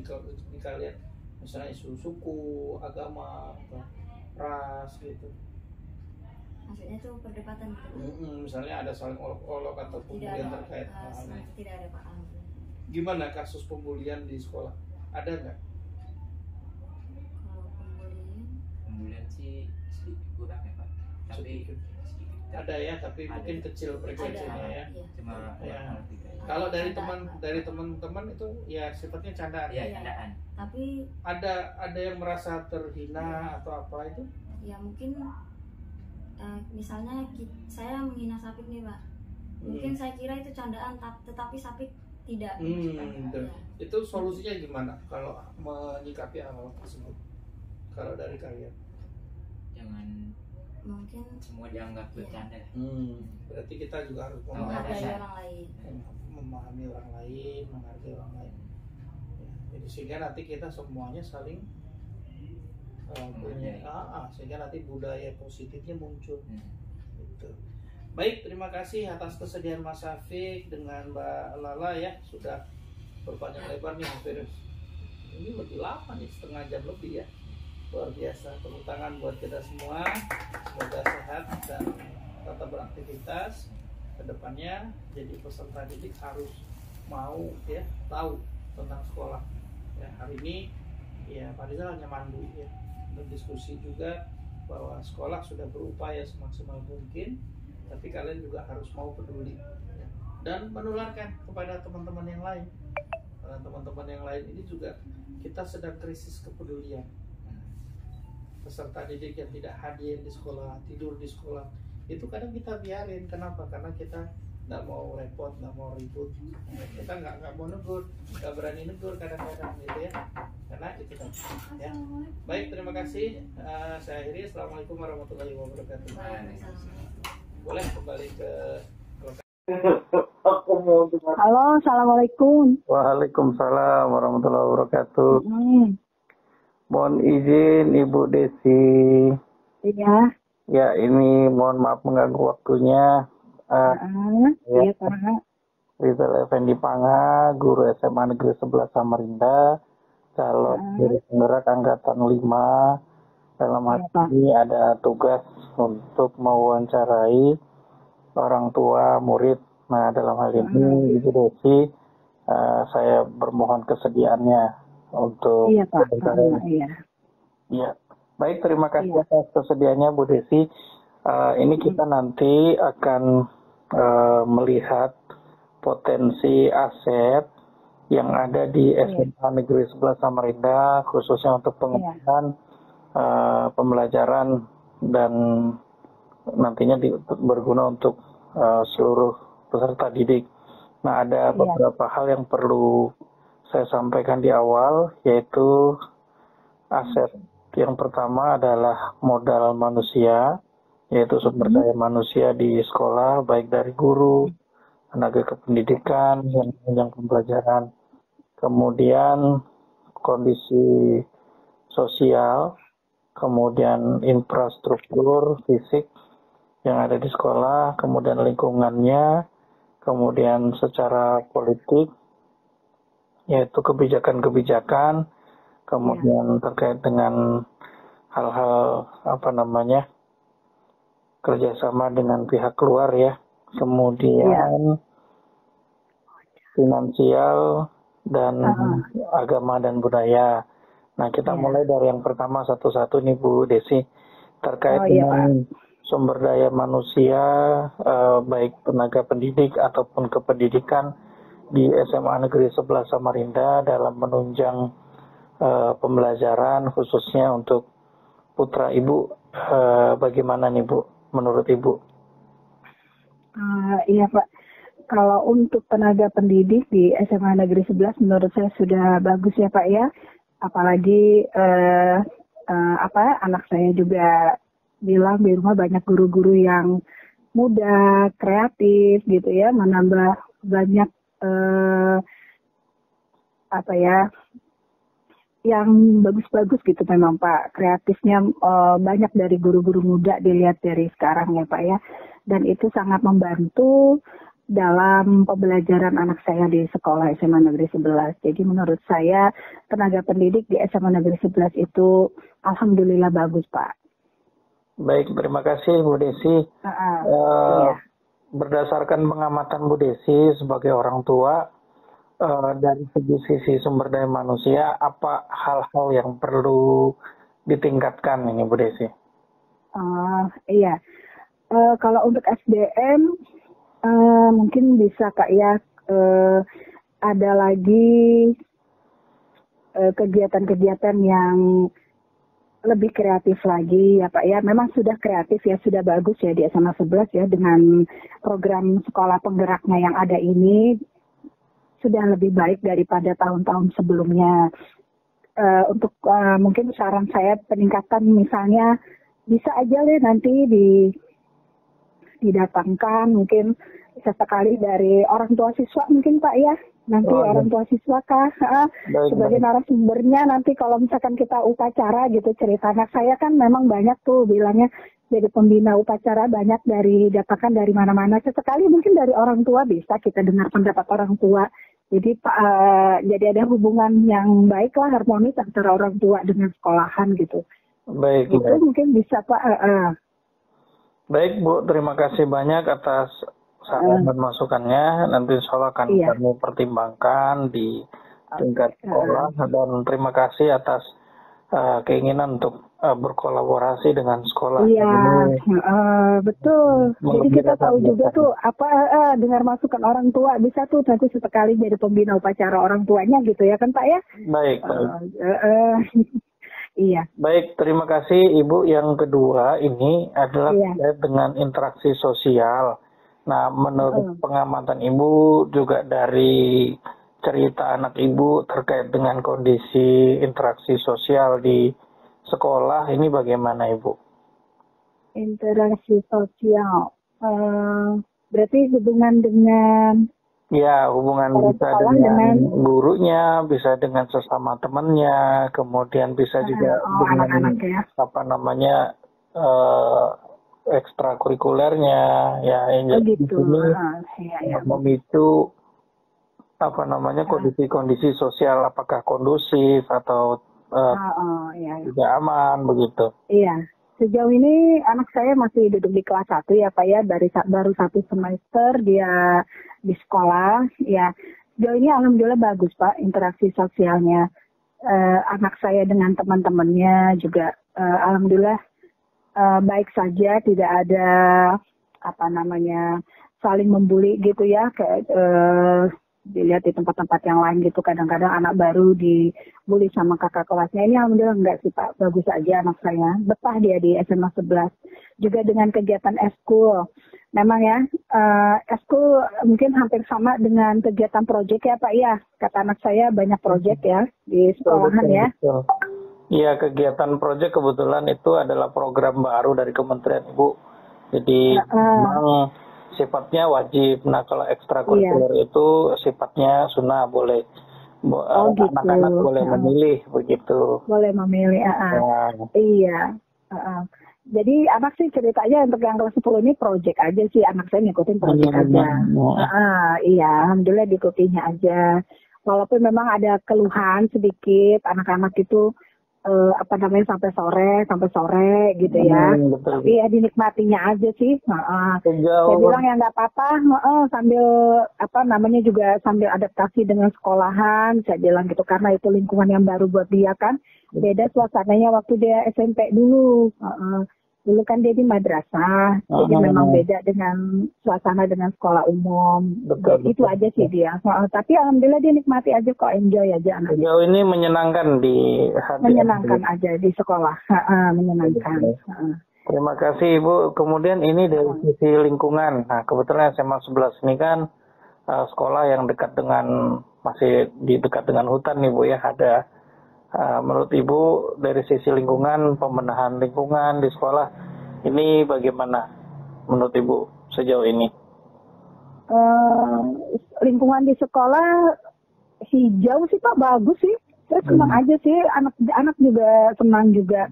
kalian, misalnya isu suku, agama, atau ras gitu? Maksudnya itu perdebatan gitu. Misalnya ada saling olok-olok atau pembulian terkait hal ini? Tidak ada Pak. Gimana kasus pembulian di sekolah? Ada nggak? Kalau pembulian sih sedikit kurang ya Pak. Tapi sedikit. Ada ya, tapi mungkin kecil frekuensinya ya. Cuma ya. Kalau dari teman-teman itu ya sifatnya candaan. Iya, candaan. Tapi ada yang merasa terhina atau apa itu? Ya mungkin misalnya saya menghina Sapik nih Pak. Mungkin saya kira itu candaan, tetapi Sapik tidak. Itu solusinya gimana kalau menyikapi hal tersebut? Kalau dari kalian? Jangan mungkin semua dianggap bercanda. Berarti kita juga harus menghargai orang lain, memahami orang lain, menghargai orang lain. Ya, jadi sehingga nanti kita semuanya saling sehingga nanti budaya positifnya muncul. Gitu. Baik, terima kasih atas kesediaan Mas Syafiq dengan Mbak Lala ya, sudah berpanjang lebar nih, hampir ini lebih lama nih, setengah jam lebih ya. Luar biasa, tepuk tangan buat kita semua. Semoga sehat dan tetap beraktivitas. Kedepannya jadi peserta didik harus mau ya tahu tentang sekolah. Ya, hari ini ya Pak Rizal hanya mandu ya, berdiskusi juga bahwa sekolah sudah berupaya semaksimal mungkin, tapi kalian juga harus mau peduli ya, dan menularkan kepada teman-teman yang lain. Karena teman-teman yang lain ini juga kita sedang krisis kepedulian. Peserta didik yang tidak hadir di sekolah, tidur di sekolah, itu kadang kita biarin. Kenapa? Karena kita nggak mau repot, nggak mau ribut, kita nggak mau negur, nggak berani negur kadang-kadang gitu ya, karena itu kan ya. Baik, terima kasih. Saya akhiri. Assalamualaikum warahmatullahi wabarakatuh. Boleh kembali ke lokasi. Halo, assalamualaikum. Waalaikumsalam warahmatullahi wabarakatuh. Mohon izin Ibu Desi. Iya. Ya, ini mohon maaf mengganggu waktunya. Iya, Pak. Rizal Effendi Panga, guru SMA Negeri 11 Samarinda, calon dari penggerak Angkatan 5. Dalam hal ini ada tugas untuk mewawancarai orang tua murid. Nah, dalam hal ini Ibu Desi, saya bermohon kesediaannya untuk Iya. Baik, terima kasih atas kesediaannya Bu Desi. Ini kita nanti akan melihat potensi aset yang ada di SMA Negeri 11 Samarinda, khususnya untuk pengembangan pembelajaran dan nantinya berguna untuk seluruh peserta didik. Nah, ada beberapa hal yang perlu saya sampaikan di awal, yaitu aset yang pertama adalah modal manusia, yaitu sumber daya manusia di sekolah, baik dari guru, tenaga kependidikan, yang pembelajaran, kemudian kondisi sosial, kemudian infrastruktur fisik yang ada di sekolah, kemudian lingkungannya, kemudian secara politik, yaitu kebijakan-kebijakan, kemudian terkait dengan hal-hal kerjasama dengan pihak luar ya, kemudian finansial dan agama dan budaya. Nah, kita mulai dari yang pertama satu-satu nih Bu Desi, terkait dengan sumber daya manusia, baik tenaga pendidik ataupun kependidikan di SMA Negeri 11 Samarinda dalam menunjang pembelajaran khususnya untuk putra Ibu. Bagaimana nih Bu, menurut Ibu? Iya Pak, kalau untuk tenaga pendidik di SMA Negeri 11 menurut saya sudah bagus ya Pak ya. Apalagi anak saya juga bilang di rumah banyak guru-guru yang muda, kreatif gitu ya, menambah banyak yang bagus-bagus gitu memang Pak. Kreatifnya banyak dari guru-guru muda dilihat dari sekarang ya Pak ya. Dan itu sangat membantu dalam pembelajaran anak saya di sekolah SMA Negeri 11. Jadi menurut saya tenaga pendidik di SMA Negeri 11 itu alhamdulillah bagus Pak. Baik, terima kasih Bu Desi. Berdasarkan pengamatan Bu Desi sebagai orang tua, dari sisi sumber daya manusia, apa hal-hal yang perlu ditingkatkan ini Bu Desi? Iya. Kalau untuk SDM mungkin bisa Kak ya ada lagi kegiatan-kegiatan yang lebih kreatif lagi ya Pak ya. Memang sudah kreatif ya, sudah bagus ya di SMA 11 ya dengan program sekolah penggeraknya yang ada ini sudah lebih baik daripada tahun-tahun sebelumnya. Untuk mungkin saran saya peningkatan misalnya bisa aja deh nanti didatangkan mungkin sesekali dari orang tua siswa mungkin Pak ya, nanti orang tua siswa sebagai narasumbernya nanti kalau misalkan kita upacara gitu cerita. Anak saya kan memang banyak tuh bilangnya jadi pembina upacara, banyak datangkan dari mana-mana, sesekali mungkin dari orang tua bisa kita dengar pendapat orang tua. Jadi jadi ada hubungan yang baik lah, harmonis antara orang tua dengan sekolahan gitu. Baik. Mungkin bisa Pak. Baik Bu, terima kasih banyak atas saran dan masukannya. Nanti insya Allah akan kami pertimbangkan di tingkat sekolah. Dan terima kasih atas keinginan untuk berkolaborasi dengan sekolah. Iya, betul. Jadi kita tahu juga tuh dengar masukan orang tua bisa tuh nanti sesekali jadi pembina upacara orang tuanya gitu ya kan Pak ya? Baik. Iya. Baik, terima kasih Ibu. Yang kedua ini adalah terkait dengan interaksi sosial. Nah, menurut pengamatan Ibu juga dari cerita anak Ibu terkait dengan kondisi interaksi sosial di sekolah ini bagaimana Ibu? Interaksi sosial, berarti hubungan dengan Ya, hubungan bisa dengan gurunya, bisa dengan sesama temannya, kemudian bisa juga dengan apa namanya ekstrakurikulernya, ya ini memicu apa namanya kondisi-kondisi sosial apakah kondusif atau tidak aman begitu. Iya. Sejauh ini anak saya masih duduk di kelas 1 ya Pak ya, baru 1 semester dia di sekolah ya. Sejauh ini alhamdulillah bagus Pak interaksi sosialnya. Anak saya dengan teman-temannya juga alhamdulillah baik saja, tidak ada apa namanya saling membuli gitu ya, kayak dilihat di tempat-tempat yang lain gitu, kadang-kadang anak baru dibully sama kakak kelasnya. Ini alhamdulillah enggak sih Pak, bagus aja anak saya, betah dia di SMA 11. Juga dengan kegiatan eskul, memang ya eskul mungkin hampir sama dengan kegiatan proyek ya Pak ya, kata anak saya banyak proyek ya di sekolahan ya. Iya, kegiatan proyek kebetulan itu adalah program baru dari Kementerian Ibu, jadi memang sifatnya wajib. Nah, kalau ekstrakurikuler itu sifatnya sunnah, boleh anak-anak boleh memilih begitu. Boleh memilih, iya. Jadi anak sih ceritanya untuk yang kelas 10 ini proyek aja sih, anak saya ngikutin proyek aja. Iya, alhamdulillah diikutinya aja. Walaupun memang ada keluhan sedikit, anak-anak itu apa namanya sampai sore gitu ya. Tapi ya dinikmatinya aja sih. Saya bilang ya nggak apa-apa, sambil apa namanya juga sambil adaptasi dengan sekolahan. Saya bilang gitu karena itu lingkungan yang baru buat dia kan. Beda suasananya waktu dia SMP dulu. Dulu kan dia di madrasah, jadi memang beda dengan suasana dengan sekolah umum. Itu aja sih dia. Tapi alhamdulillah dia nikmati aja kok, enjoy aja anaknya. Sejauh ini menyenangkan di hati. Menyenangkan aja di sekolah, menyenangkan. Terima kasih Ibu. Kemudian ini dari sisi lingkungan. Nah, kebetulan SMA 11 ini kan sekolah yang dekat dengan masih dekat dengan hutan nih Bu ya, ada. Menurut Ibu dari sisi lingkungan, pembenahan lingkungan di sekolah ini bagaimana menurut Ibu sejauh ini? Lingkungan di sekolah hijau sih Pak, bagus sih. Saya senang aja sih, anak juga senang juga.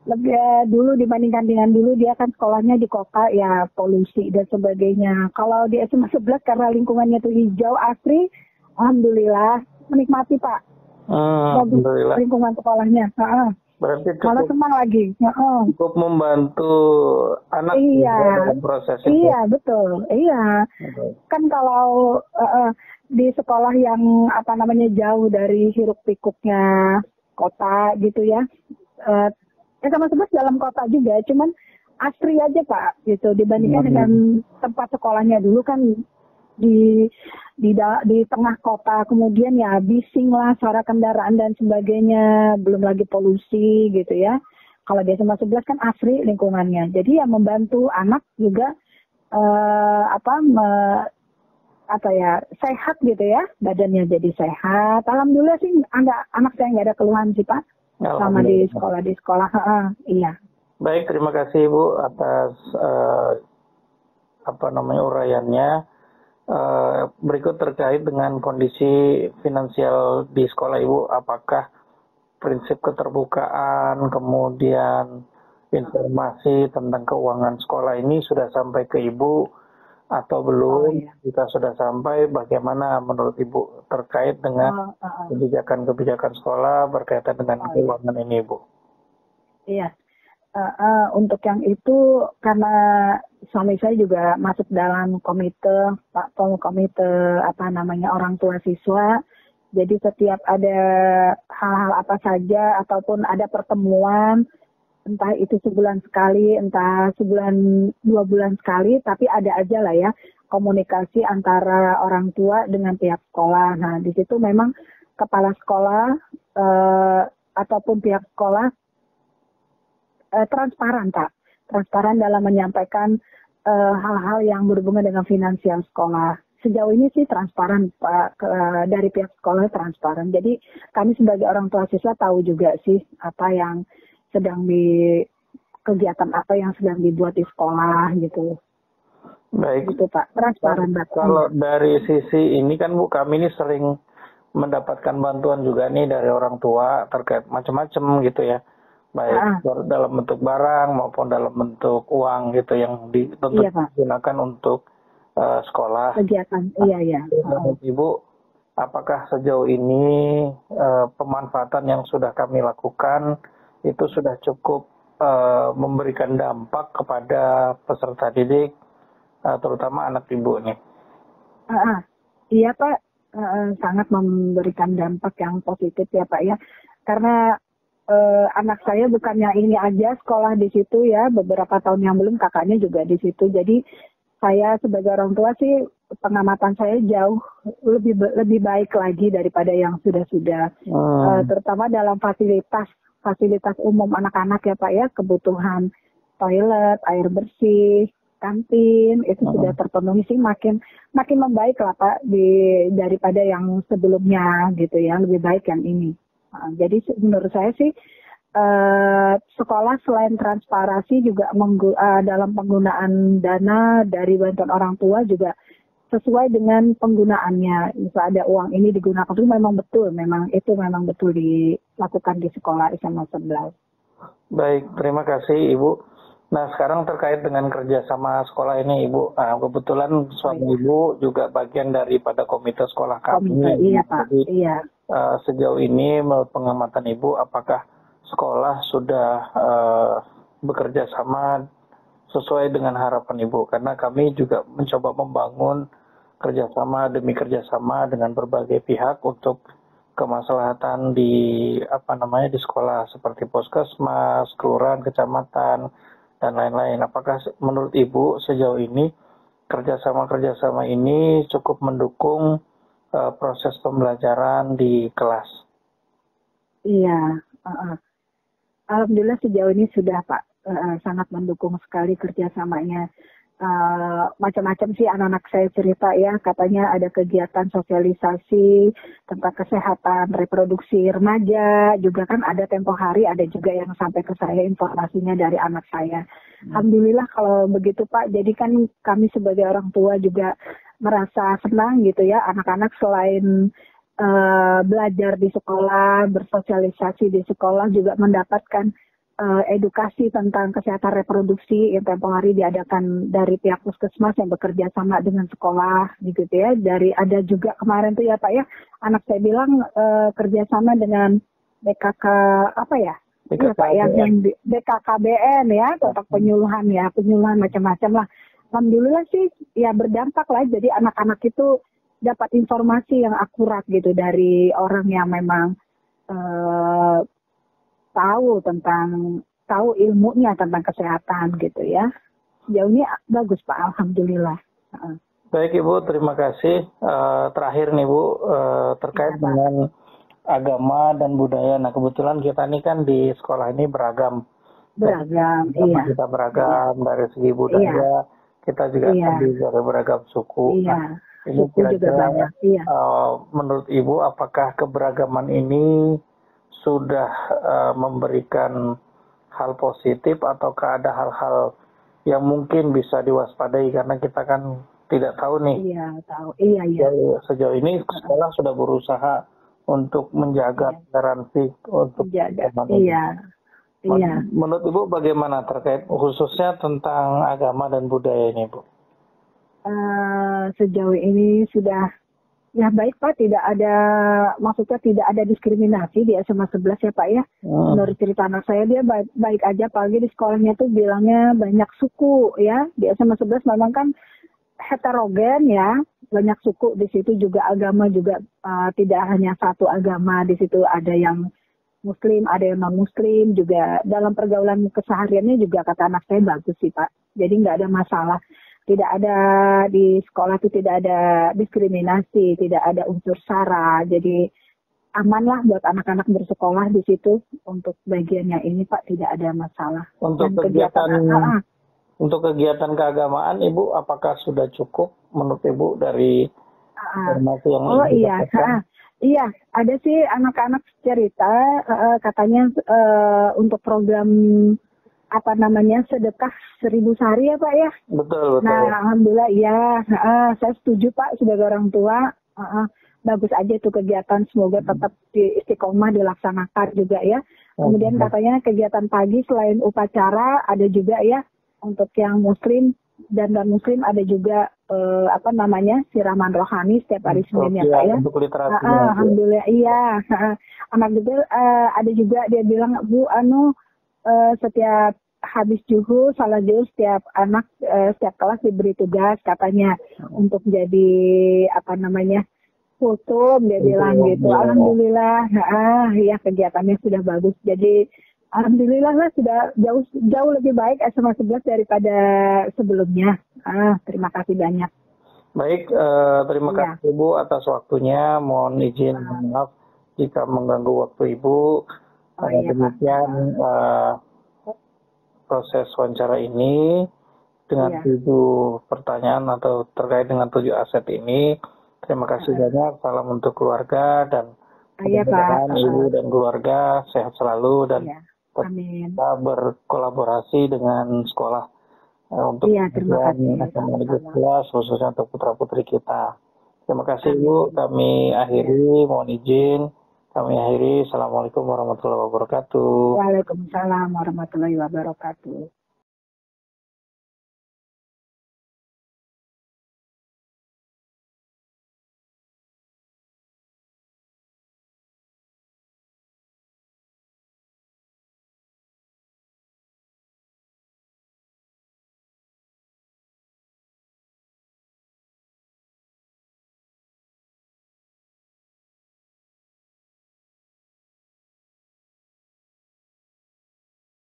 Lebih dulu dibandingkan dengan dulu, dia kan sekolahnya di kota ya, polusi dan sebagainya. Kalau di SMA 11 karena lingkungannya tuh hijau asri, alhamdulillah menikmati Pak. Alhamdulillah. Lingkungan sekolahnya. Berarti kalau senang lagi. Cukup membantu anak dalam proses itu. Iya, betul. Iya. Kan kalau di sekolah yang apa namanya jauh dari hiruk pikuknya kota gitu ya. Sama sebut dalam kota juga, cuman asri aja Pak gitu dibandingkan dengan tempat sekolahnya dulu kan di tengah kota, kemudian ya bising lah suara kendaraan dan sebagainya, belum lagi polusi gitu ya. Kalau di SMA 11 kan asri lingkungannya, jadi ya membantu anak juga sehat gitu ya, badannya jadi sehat. Alhamdulillah sih anak saya nggak ada keluhan sih Pak sama di sekolah. Iya. Baik, terima kasih Ibu atas uraiannya. Berikut terkait dengan kondisi finansial di sekolah Ibu, apakah prinsip keterbukaan, kemudian informasi tentang keuangan sekolah ini sudah sampai ke Ibu atau belum? Jika sudah sampai, bagaimana menurut Ibu terkait dengan kebijakan-kebijakan sekolah berkaitan dengan keuangan ini Ibu? Iya. Untuk yang itu karena suami saya juga masuk dalam komite orang tua siswa, jadi setiap ada hal-hal apa saja ataupun ada pertemuan, entah itu sebulan sekali, entah sebulan 2 bulan sekali, tapi ada aja lah ya komunikasi antara orang tua dengan pihak sekolah. Nah di situ memang kepala sekolah ataupun pihak sekolah transparan Pak, transparan dalam menyampaikan hal-hal yang berhubungan dengan finansial sekolah. Sejauh ini sih transparan Pak, dari pihak sekolah transparan. Jadi kami sebagai orang tua siswa tahu juga sih apa yang sedang kegiatan apa yang sedang dibuat di sekolah gitu. Baik. Itu Pak, transparan Pak. Kalau dari sisi ini kan Bu, kami ini sering mendapatkan bantuan juga nih dari orang tua terkait macam-macam gitu ya. Baik dalam bentuk barang maupun dalam bentuk uang gitu yang digunakan untuk sekolah. Kegiatan, iya. Ibu, apakah sejauh ini pemanfaatan yang sudah kami lakukan itu sudah cukup memberikan dampak kepada peserta didik, terutama anak ibu nih? Iya Pak, sangat memberikan dampak yang positif ya Pak ya. Karena anak saya bukannya ini aja sekolah di situ ya, beberapa tahun yang belum kakaknya juga di situ. Jadi saya sebagai orang tua sih pengamatan saya jauh lebih baik lagi daripada yang sudah-sudah. Terutama dalam fasilitas umum anak-anak ya Pak ya, kebutuhan toilet, air bersih, kantin itu sudah terpenuhi sih, makin membaik lah Pak daripada yang sebelumnya gitu ya, lebih baik yang ini. Jadi menurut saya sih sekolah selain transparansi juga dalam penggunaan dana dari bantuan orang tua juga sesuai dengan penggunaannya. Misal ada uang ini digunakan itu memang betul dilakukan di sekolah SMA 11. Baik, terima kasih Ibu. Nah sekarang terkait dengan kerjasama sekolah ini Ibu, kebetulan suami Ibu juga bagian daripada komite sekolah kami. Iya Pak, jadi, iya. Sejauh ini menurut pengamatan Ibu, apakah sekolah sudah bekerja sama sesuai dengan harapan Ibu? Karena kami juga mencoba membangun kerjasama demi kerjasama dengan berbagai pihak untuk kemaslahatan di di sekolah seperti puskesmas, kelurahan, kecamatan, dan lain-lain. Apakah menurut Ibu sejauh ini kerjasama ini cukup mendukung proses pembelajaran di kelas? Iya, alhamdulillah sejauh ini sudah Pak, sangat mendukung sekali kerjasamanya. Macam-macam sih anak-anak saya cerita ya, katanya ada kegiatan sosialisasi tentang kesehatan reproduksi remaja, juga kan ada tempo hari, ada juga yang sampai ke saya informasinya dari anak saya. Alhamdulillah kalau begitu Pak, jadi kan kami sebagai orang tua juga merasa senang gitu ya, anak-anak selain belajar di sekolah, bersosialisasi di sekolah juga mendapatkan edukasi tentang kesehatan reproduksi yang tempoh hari diadakan dari pihak puskesmas yang bekerja sama dengan sekolah gitu ya. Ada juga kemarin tuh ya Pak ya, anak saya bilang kerjasama dengan BKK Iya Pak yang BKKBN ya, tentang penyuluhan macam-macam lah. Alhamdulillah sih ya berdampak lah, jadi anak-anak itu dapat informasi yang akurat gitu dari orang yang memang tahu ilmunya tentang kesehatan gitu ya. Sejauh ini bagus Pak, alhamdulillah. Baik Ibu, terima kasih. Terakhir nih Bu, terkait dengan agama dan budaya. Nah kebetulan kita ini kan di sekolah ini beragam. Iya. Kita beragam dari segi budaya, kita juga terdiri dari beragam suku. Iya. Nah, ini suku juga banyak. Iya. Menurut Ibu, apakah keberagaman ini sudah memberikan hal positif ataukah ada hal-hal yang mungkin bisa diwaspadai karena kita kan tidak tahu nih. Iya, tahu. Iya. Sejauh ini sekolah sudah berusaha untuk menjaga toleransi untuk menjaga. Iya. Menurut Ibu bagaimana terkait khususnya tentang agama dan budaya ini, Bu? Sejauh ini sudah ya baik Pak, tidak ada diskriminasi di SMA 11 ya Pak ya. Menurut cerita anak saya dia baik aja, pagi di sekolahnya tuh bilangnya banyak suku ya. Di SMA 11 memang kan heterogen ya, banyak suku di situ, juga agama juga tidak hanya satu agama di situ, ada yang Muslim, ada yang non Muslim juga. Dalam pergaulan kesehariannya juga kata anak saya bagus sih Pak. Jadi nggak ada masalah. Tidak ada di sekolah itu tidak ada diskriminasi, tidak ada unsur sara. Jadi aman lah buat anak-anak bersekolah di situ. Untuk bagiannya ini Pak tidak ada masalah. Untuk kegiatan keagamaan Ibu apakah sudah cukup menurut Ibu dari informasi yang Iya, ada sih anak-anak cerita katanya untuk program apa namanya sedekah 1000 sehari ya Pak ya. Betul. Nah alhamdulillah iya, saya setuju Pak sebagai orang tua. Bagus aja itu kegiatan, semoga tetap istiqomah dilaksanakan juga ya. Kemudian katanya kegiatan pagi selain upacara ada juga ya untuk yang muslim dan non muslim ada juga apa namanya siraman rohani setiap hari Senin ya Pak ya. Untuk literasi. Alhamdulillah iya. Anak juga ada juga dia bilang Bu setiap habis zuhur salat zuhur setiap anak setiap kelas diberi tugas katanya untuk jadi apa namanya foto dia bilang gitu. Alhamdulillah ya kegiatannya sudah bagus. Jadi alhamdulillah lah sudah jauh lebih baik SMA 11 daripada sebelumnya. Terima kasih banyak. Baik, terima kasih Ibu atas waktunya. Mohon izin maaf jika mengganggu waktu Ibu. Demikian proses wawancara ini dengan 7 pertanyaan atau terkait dengan 7 aset ini. Terima kasih banyak. Salam untuk keluarga dan mudah-mudahan Ibu dan keluarga sehat selalu dan kita berkolaborasi dengan sekolah untuk SMA 11 khususnya untuk putra-putri kita. Terima kasih Ibu. Kami akhiri, mohon izin. Kami akhiri. Assalamualaikum warahmatullahi wabarakatuh. Waalaikumsalam warahmatullahi wabarakatuh.